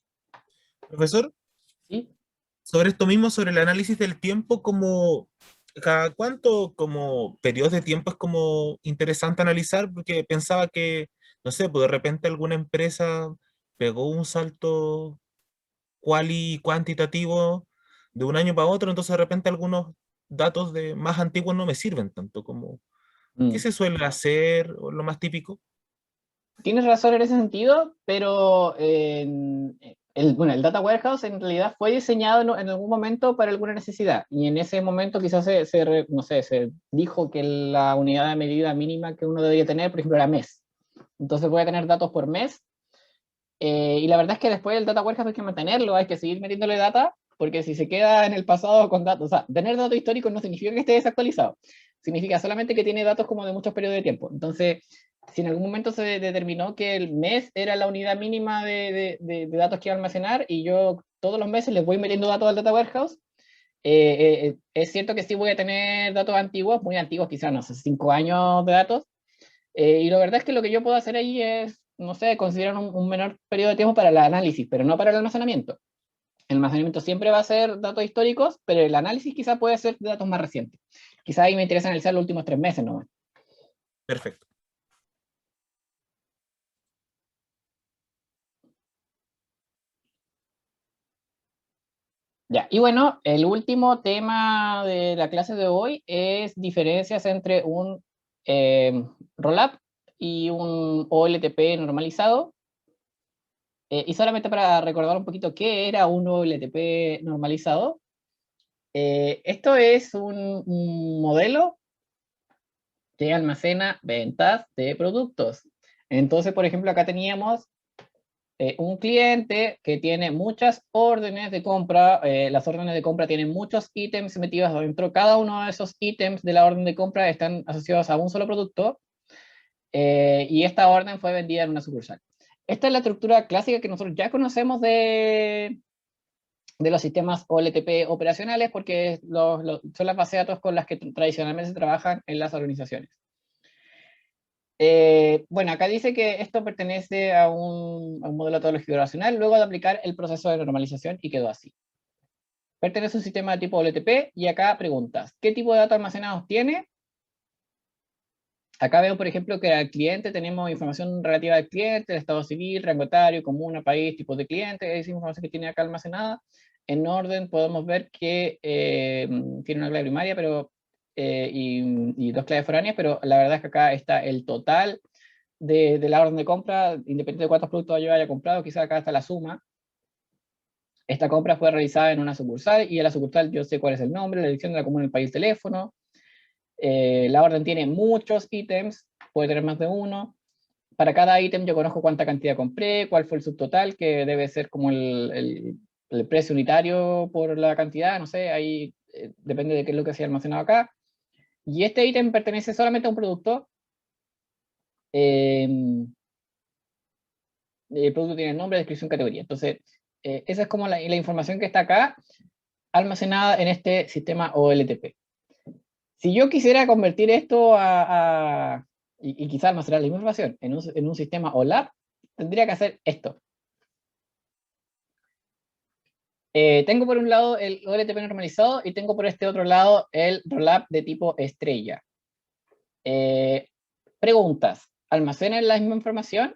Profesor, ¿Sí? sobre esto mismo, sobre el análisis del tiempo, como cada cuánto, como periodos de tiempo es como interesante analizar, porque pensaba que, no sé, pues de repente alguna empresa pegó un salto cuantitativo de un año para otro, entonces de repente algunos datos de más antiguos no me sirven tanto como, ¿qué se suele hacer? O lo más típico. Tienes razón en ese sentido, pero bueno, el Data Warehouse en realidad fue diseñado en algún momento para alguna necesidad, y en ese momento quizás no sé, se dijo que la unidad de medida mínima que uno debería tener, por ejemplo, era mes. Entonces voy a tener datos por mes, y la verdad es que después el Data Warehouse hay que mantenerlo, hay que seguir metiéndole data, porque si se queda en el pasado con datos, o sea, tener datos históricos no significa que esté desactualizado, significa solamente que tiene datos como de muchos periodos de tiempo. Entonces, si en algún momento se determinó que el mes era la unidad mínima de datos que iba a almacenar, y yo todos los meses les voy metiendo datos al Data Warehouse, es cierto que sí voy a tener datos antiguos, muy antiguos, quizás, no sé, 5 años de datos, y la verdad es que lo que yo puedo hacer ahí es, no sé, considerar un menor periodo de tiempo para el análisis, pero no para el almacenamiento. El almacenamiento siempre va a ser datos históricos, pero el análisis quizá puede ser de datos más recientes. Quizá ahí me interesa analizar los últimos 3 meses nomás. Perfecto. Ya, y bueno, el último tema de la clase de hoy es diferencias entre un rollup y un OLTP normalizado. Y solamente para recordar un poquito qué era un OLTP normalizado. Esto es un modelo que almacena ventas de productos. Entonces, por ejemplo, acá teníamos un cliente que tiene muchas órdenes de compra. Las órdenes de compra tienen muchos ítems metidos adentro. Cada uno de esos ítems de la orden de compra están asociados a un solo producto, y esta orden fue vendida en una sucursal. Esta es la estructura clásica que nosotros ya conocemos de los sistemas OLTP operacionales, porque son las bases de datos con las que tradicionalmente se trabajan en las organizaciones. Bueno, acá dice que esto pertenece a un modelo topológico racional luego de aplicar el proceso de normalización, y quedó así. Pertenece a un sistema de tipo OLTP, y acá preguntas, ¿qué tipo de datos almacenados tiene? Acá veo, por ejemplo, que al cliente tenemos información relativa al cliente, el estado civil, rango etario, comuna, país, tipos de cliente, esa información que tiene acá almacenada. En orden podemos ver que tiene una clave primaria pero, y dos claves foráneas, pero la verdad es que acá está el total de la orden de compra, independiente de cuántos productos yo haya comprado, quizás acá está la suma. Esta compra fue realizada en una sucursal y en la sucursal yo sé cuál es el nombre, la dirección de la comuna, el país, teléfono. La orden tiene muchos ítems, puede tener más de uno. Para cada ítem yo conozco cuánta cantidad compré, cuál fue el subtotal, que debe ser como el precio unitario por la cantidad, no sé, ahí depende de qué es lo que se ha almacenado acá. Y este ítem pertenece solamente a un producto. El producto tiene nombre, descripción, categoría. Entonces, esa es como la información que está acá, almacenada en este sistema OLTP. Si yo quisiera convertir esto y quizás almacenar la misma información en un sistema OLAP, tendría que hacer esto. Tengo por un lado el OLTP normalizado y tengo por este otro lado el ROLAP de tipo estrella. Preguntas. ¿Almacenan la misma información?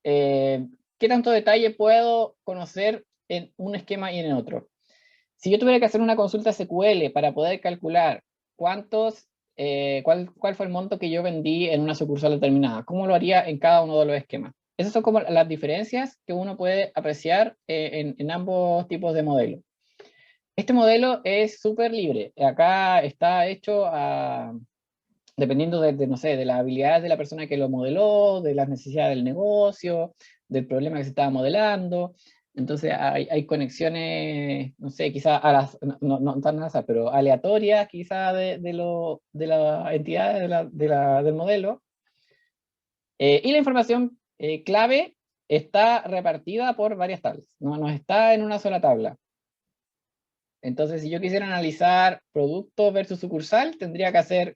¿Qué tanto detalle puedo conocer en un esquema y en otro? Si yo tuviera que hacer una consulta SQL para poder calcular cuál fue el monto que yo vendí en una sucursal determinada, ¿cómo lo haría en cada uno de los esquemas? Esas son como las diferencias que uno puede apreciar en ambos tipos de modelos. Este modelo es súper libre. Acá está hecho dependiendo no sé, de las habilidades de la persona que lo modeló, de las necesidades del negocio, del problema que se estaba modelando. Entonces hay conexiones, no sé, quizás no tan al azar, pero aleatorias quizás de las entidades del modelo. Y la información clave está repartida por varias tablas, no está en una sola tabla. Entonces, si yo quisiera analizar producto versus sucursal, tendría que hacer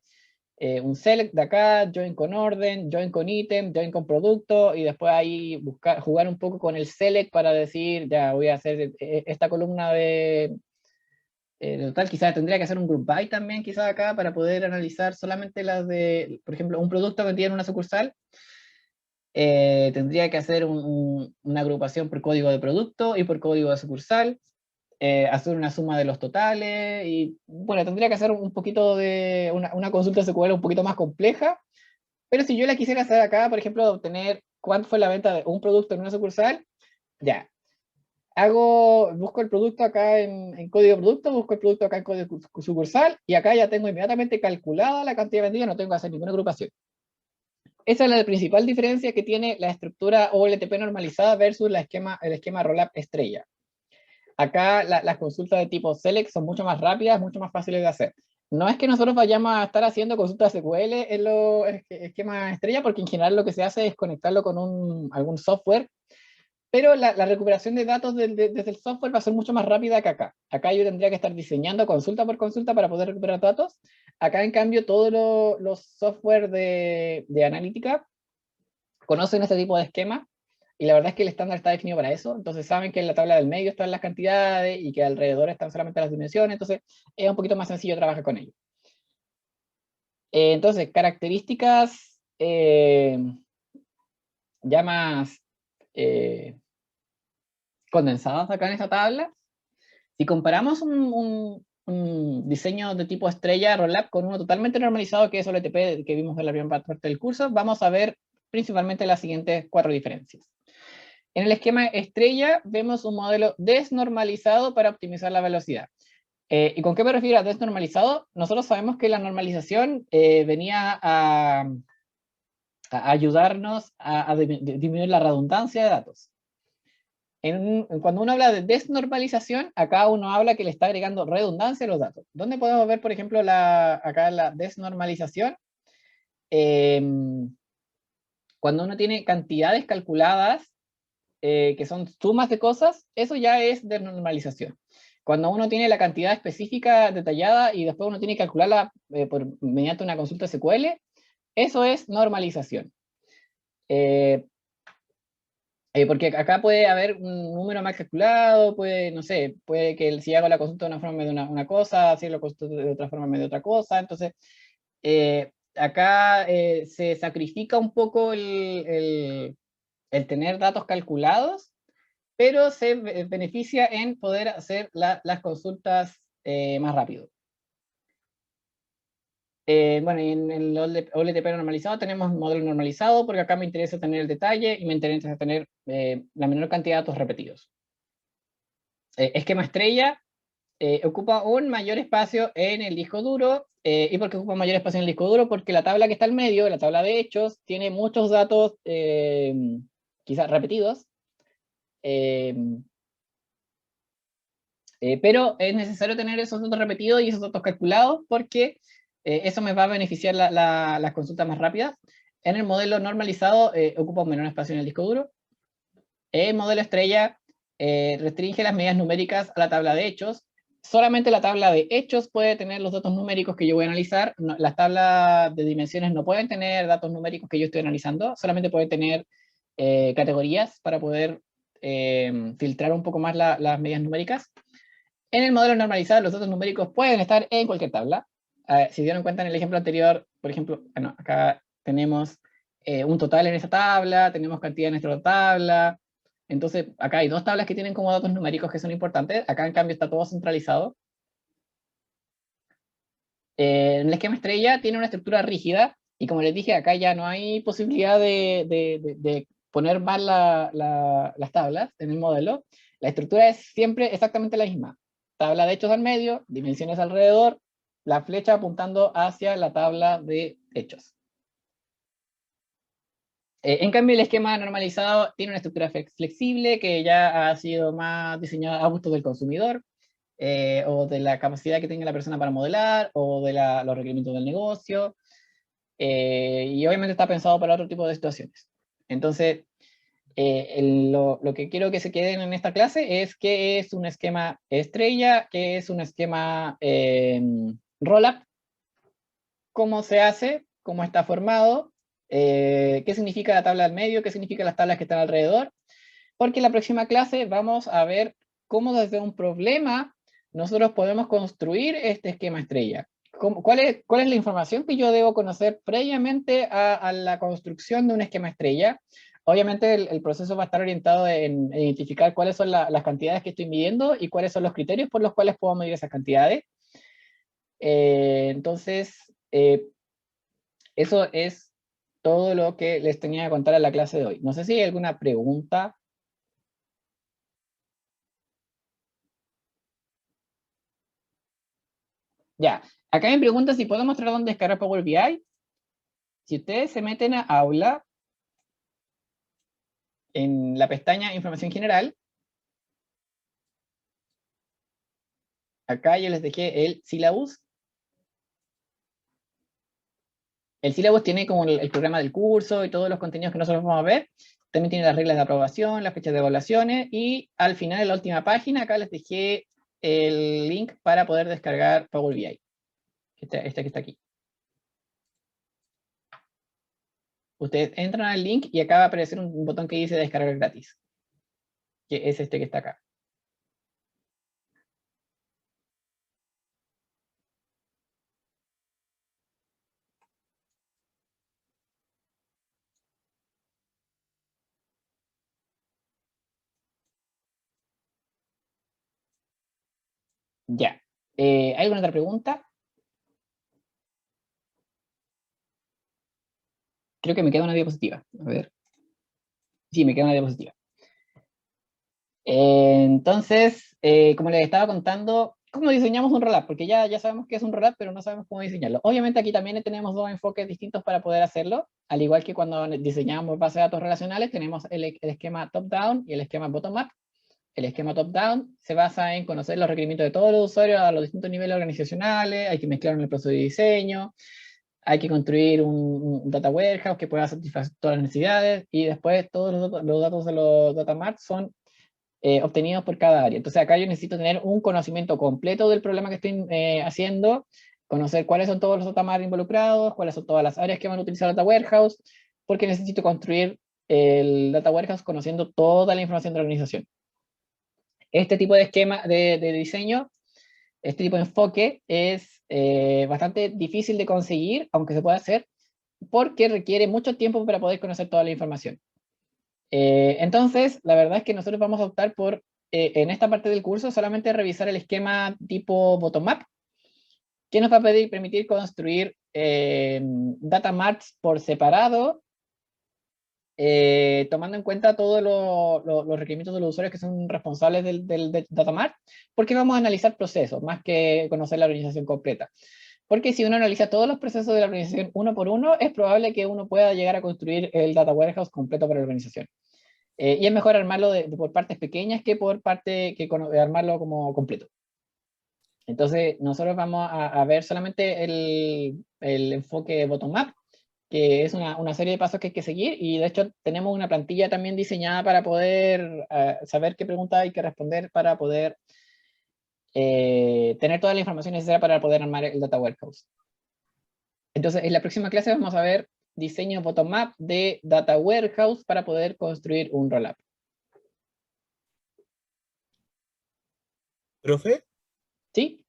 un select de acá, join con orden, join con ítem, join con producto, y después ahí jugar un poco con el select para decir, ya voy a hacer esta columna de total, quizás tendría que hacer un group by también, quizás acá, para poder analizar solamente las de, por ejemplo, un producto vendido en una sucursal. Tendría que hacer una agrupación por código de producto y por código de sucursal. Hacer una suma de los totales y bueno, tendría que hacer un poquito de una consulta SQL un poquito más compleja, pero si yo la quisiera hacer acá, por ejemplo, obtener cuánto fue la venta de un producto en una sucursal, ya, busco el producto acá en código de producto, busco el producto acá en código sucursal y acá ya tengo inmediatamente calculada la cantidad vendida, no tengo que hacer ninguna agrupación. Esa es la principal diferencia que tiene la estructura OLTP normalizada versus el esquema Rollup estrella. Acá las consultas de tipo select son mucho más rápidas, mucho más fáciles de hacer. No es que nosotros vayamos a estar haciendo consultas SQL en los esquemas estrella, porque en general lo que se hace es conectarlo con algún software, pero la recuperación de datos desde el software va a ser mucho más rápida que acá. Acá yo tendría que estar diseñando consulta por consulta para poder recuperar datos. Acá, en cambio, todos los software de analítica conocen este tipo de esquema. Y la verdad es que el estándar está definido para eso, entonces saben que en la tabla del medio están las cantidades y que alrededor están solamente las dimensiones, entonces es un poquito más sencillo trabajar con ello. Entonces, características ya más condensadas acá en esta tabla. Si comparamos un diseño de tipo estrella Rollup con uno totalmente normalizado que es OLTP que vimos en la primera parte del curso, vamos a ver principalmente las siguientes 4 diferencias. En el esquema estrella vemos un modelo desnormalizado para optimizar la velocidad. ¿Y con qué me refiero a desnormalizado? Nosotros sabemos que la normalización venía a ayudarnos a disminuir la redundancia de datos. Cuando uno habla de desnormalización, acá uno habla que le está agregando redundancia a los datos. ¿Dónde podemos ver, por ejemplo, acá la desnormalización? Cuando uno tiene cantidades calculadas que son sumas de cosas, eso ya es desnormalización. Cuando uno tiene la cantidad específica detallada y después uno tiene que calcularla mediante una consulta SQL, eso es normalización. Porque acá puede haber un número mal calculado, no sé, puede que si hago la consulta de una forma me dé una cosa, si hago la consulta de otra forma me dé otra cosa, entonces Acá se sacrifica un poco el tener datos calculados, pero se beneficia en poder hacer las consultas más rápido. Bueno, y en el OLTP normalizado tenemos modelo normalizado, porque acá me interesa tener el detalle y me interesa tener la menor cantidad de datos repetidos. Esquema estrella ocupa un mayor espacio en el disco duro. ¿Y por qué ocupa mayor espacio en el disco duro? Porque la tabla que está al medio, la tabla de hechos, tiene muchos datos quizás repetidos. Pero es necesario tener esos datos repetidos y esos datos calculados, porque eso me va a beneficiar las consultas más rápidas. En el modelo normalizado ocupa un menor espacio en el disco duro. El modelo estrella restringe las medidas numéricas a la tabla de hechos. Solamente la tabla de hechos puede tener los datos numéricos que yo voy a analizar. No, las tablas de dimensiones no pueden tener datos numéricos que yo estoy analizando, solamente pueden tener categorías para poder filtrar un poco más las medidas numéricas. En el modelo normalizado, los datos numéricos pueden estar en cualquier tabla. Si se dieron cuenta en el ejemplo anterior, por ejemplo, bueno, acá tenemos un total en esta tabla, tenemos cantidad en esta otra tabla. Entonces, acá hay dos tablas que tienen como datos numéricos que son importantes. Acá, en cambio, está todo centralizado. En el esquema estrella tiene una estructura rígida, y como les dije, acá ya no hay posibilidad de poner mal las tablas en el modelo. La estructura es siempre exactamente la misma. Tabla de hechos al medio, dimensiones alrededor, la flecha apuntando hacia la tabla de hechos. En cambio, el esquema normalizado tiene una estructura flexible que ya ha sido más diseñada a gusto del consumidor, o de la capacidad que tenga la persona para modelar, o de los requerimientos del negocio, y obviamente está pensado para otro tipo de situaciones. Entonces, lo que quiero que se queden en esta clase es qué es un esquema estrella, qué es un esquema roll-up, cómo se hace, cómo está formado, qué significa la tabla del medio, qué significan las tablas que están alrededor, porque en la próxima clase vamos a ver cómo desde un problema nosotros podemos construir este esquema estrella. ¿Cuál es la información que yo debo conocer previamente a la construcción de un esquema estrella? Obviamente el proceso va a estar orientado en identificar cuáles son las cantidades que estoy midiendo y cuáles son los criterios por los cuales puedo medir esas cantidades. Entonces, eso es todo lo que les tenía que contar en la clase de hoy. No sé si hay alguna pregunta. Ya, acá me pregunta si puedo mostrar dónde descargar Power BI. Si ustedes se meten a Aula, en la pestaña Información General, acá yo les dejé el syllabus. El syllabus tiene como el programa del curso y todos los contenidos que nosotros vamos a ver. También tiene las reglas de aprobación, las fechas de evaluaciones, y al final, en la última página, acá les dejé el link para poder descargar Power BI. Este que está aquí. Ustedes entran al link y acá va a aparecer un botón que dice descargar gratis, que es este que está acá. Ya. ¿Hay alguna otra pregunta? Creo que me queda una diapositiva. A ver. Sí, me queda una diapositiva. Entonces, como les estaba contando, ¿cómo diseñamos un rollup? Porque ya sabemos que es un rollup, pero no sabemos cómo diseñarlo. Obviamente aquí también tenemos dos enfoques distintos para poder hacerlo, al igual que cuando diseñamos bases de datos relacionales, tenemos el esquema top-down y el esquema bottom-up. El esquema top-down se basa en conocer los requerimientos de todos los usuarios a los distintos niveles organizacionales, hay que mezclar en el proceso de diseño, hay que construir un data warehouse que pueda satisfacer todas las necesidades, y después todos los datos de los data marts son obtenidos por cada área. Entonces acá yo necesito tener un conocimiento completo del problema que estoy haciendo, conocer cuáles son todos los data marts involucrados, cuáles son todas las áreas que van a utilizar el data warehouse, porque necesito construir el data warehouse conociendo toda la información de la organización. Este tipo de esquema de diseño este tipo de enfoque es bastante difícil de conseguir, aunque se puede hacer, porque requiere mucho tiempo para poder conocer toda la información. Entonces, la verdad es que nosotros vamos a optar por, en esta parte del curso, solamente revisar el esquema tipo bottom-up, que nos va a permitir construir data marts por separado, tomando en cuenta todos los requerimientos de los usuarios que son responsables del data mart, porque vamos a analizar procesos, más que conocer la organización completa. Porque si uno analiza todos los procesos de la organización uno por uno, es probable que uno pueda llegar a construir el data warehouse completo para la organización. Y es mejor armarlo por partes pequeñas que por armarlo como completo. Entonces, nosotros vamos a ver solamente el enfoque bottom-up, que es una serie de pasos que hay que seguir, y de hecho tenemos una plantilla también diseñada para poder saber qué preguntas hay que responder para poder tener toda la información necesaria para poder armar el Data Warehouse. Entonces, en la próxima clase vamos a ver diseño bottom-up de Data Warehouse para poder construir un rollup. ¿Profe? ¿Sí?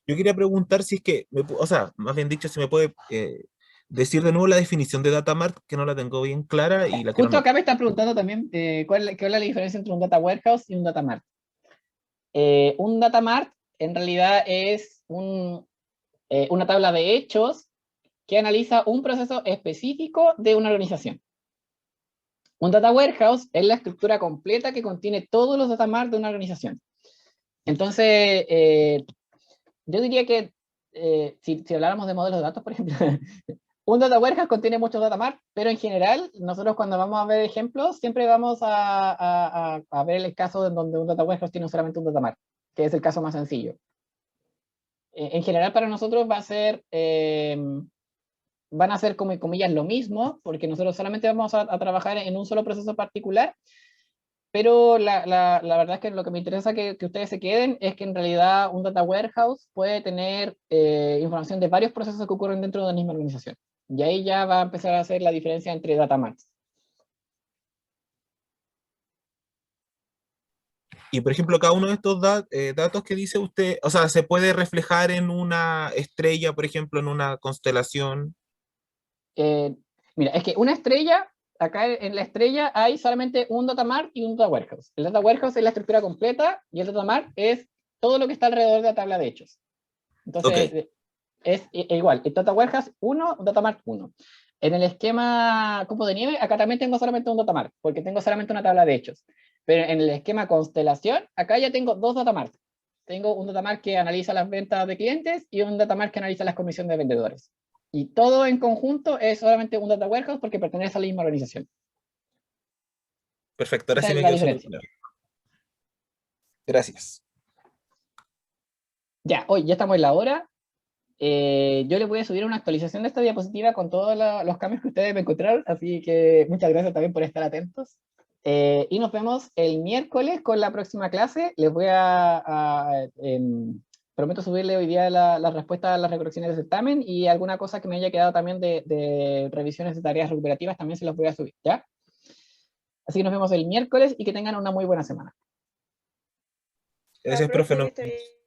Yo quería preguntar si es que, o sea, más bien dicho, si me puede decir de nuevo la definición de data mart, que no la tengo bien clara y la quiero Justo anotar. acá me están preguntando también qué es la diferencia entre un Data Warehouse y un Data Mart. Un Data Mart en realidad es una tabla de hechos que analiza un proceso específico de una organización. Un Data Warehouse es la estructura completa que contiene todos los data marts de una organización. Entonces, yo diría que si habláramos de modelos de datos, por ejemplo, un Data Warehouse contiene muchos data marts, pero en general, nosotros cuando vamos a ver ejemplos, siempre vamos a ver el caso en donde un Data Warehouse tiene solamente un data mart, que es el caso más sencillo. En general, para nosotros va a ser... van a ser como comillas lo mismo, porque nosotros solamente vamos a trabajar en un solo proceso particular, pero la verdad es que lo que me interesa que ustedes se queden es que en realidad un data warehouse puede tener información de varios procesos que ocurren dentro de la misma organización. Y ahí ya va a empezar a hacer la diferencia entre data marts. Y por ejemplo, cada uno de estos datos que dice usted, o sea, se puede reflejar en una estrella, por ejemplo, en una constelación. Mira, es que una estrella, acá en la estrella hay solamente un data mart y un data warehouse. El data warehouse es la estructura completa y el data mart es todo lo que está alrededor de la tabla de hechos. Entonces, Ok. es igual, el data warehouse 1, data mart 1. En el esquema cubo de nieve, acá también tengo solamente un data mart, porque tengo solamente una tabla de hechos. Pero en el esquema constelación, acá ya tengo dos data mart. Tengo un data mart que analiza las ventas de clientes y un data mart que analiza las comisiones de vendedores. Y todo en conjunto es solamente un data warehouse porque pertenece a la misma organización. Perfecto, ahora Esa sí es me la quedó súper diferencia. claro. Gracias. Ya, hoy ya estamos en la hora. Yo les voy a subir una actualización de esta diapositiva con todos los cambios que ustedes me encontraron, así que muchas gracias también por estar atentos. Y nos vemos el miércoles con la próxima clase. Les voy prometo subirle hoy día la respuesta a las recolecciones de certamen y alguna cosa que me haya quedado también de revisiones de tareas recuperativas también se los voy a subir, ¿ya? Así que nos vemos el miércoles y que tengan una muy buena semana. Gracias, Profe, profe. que Nos esté bien.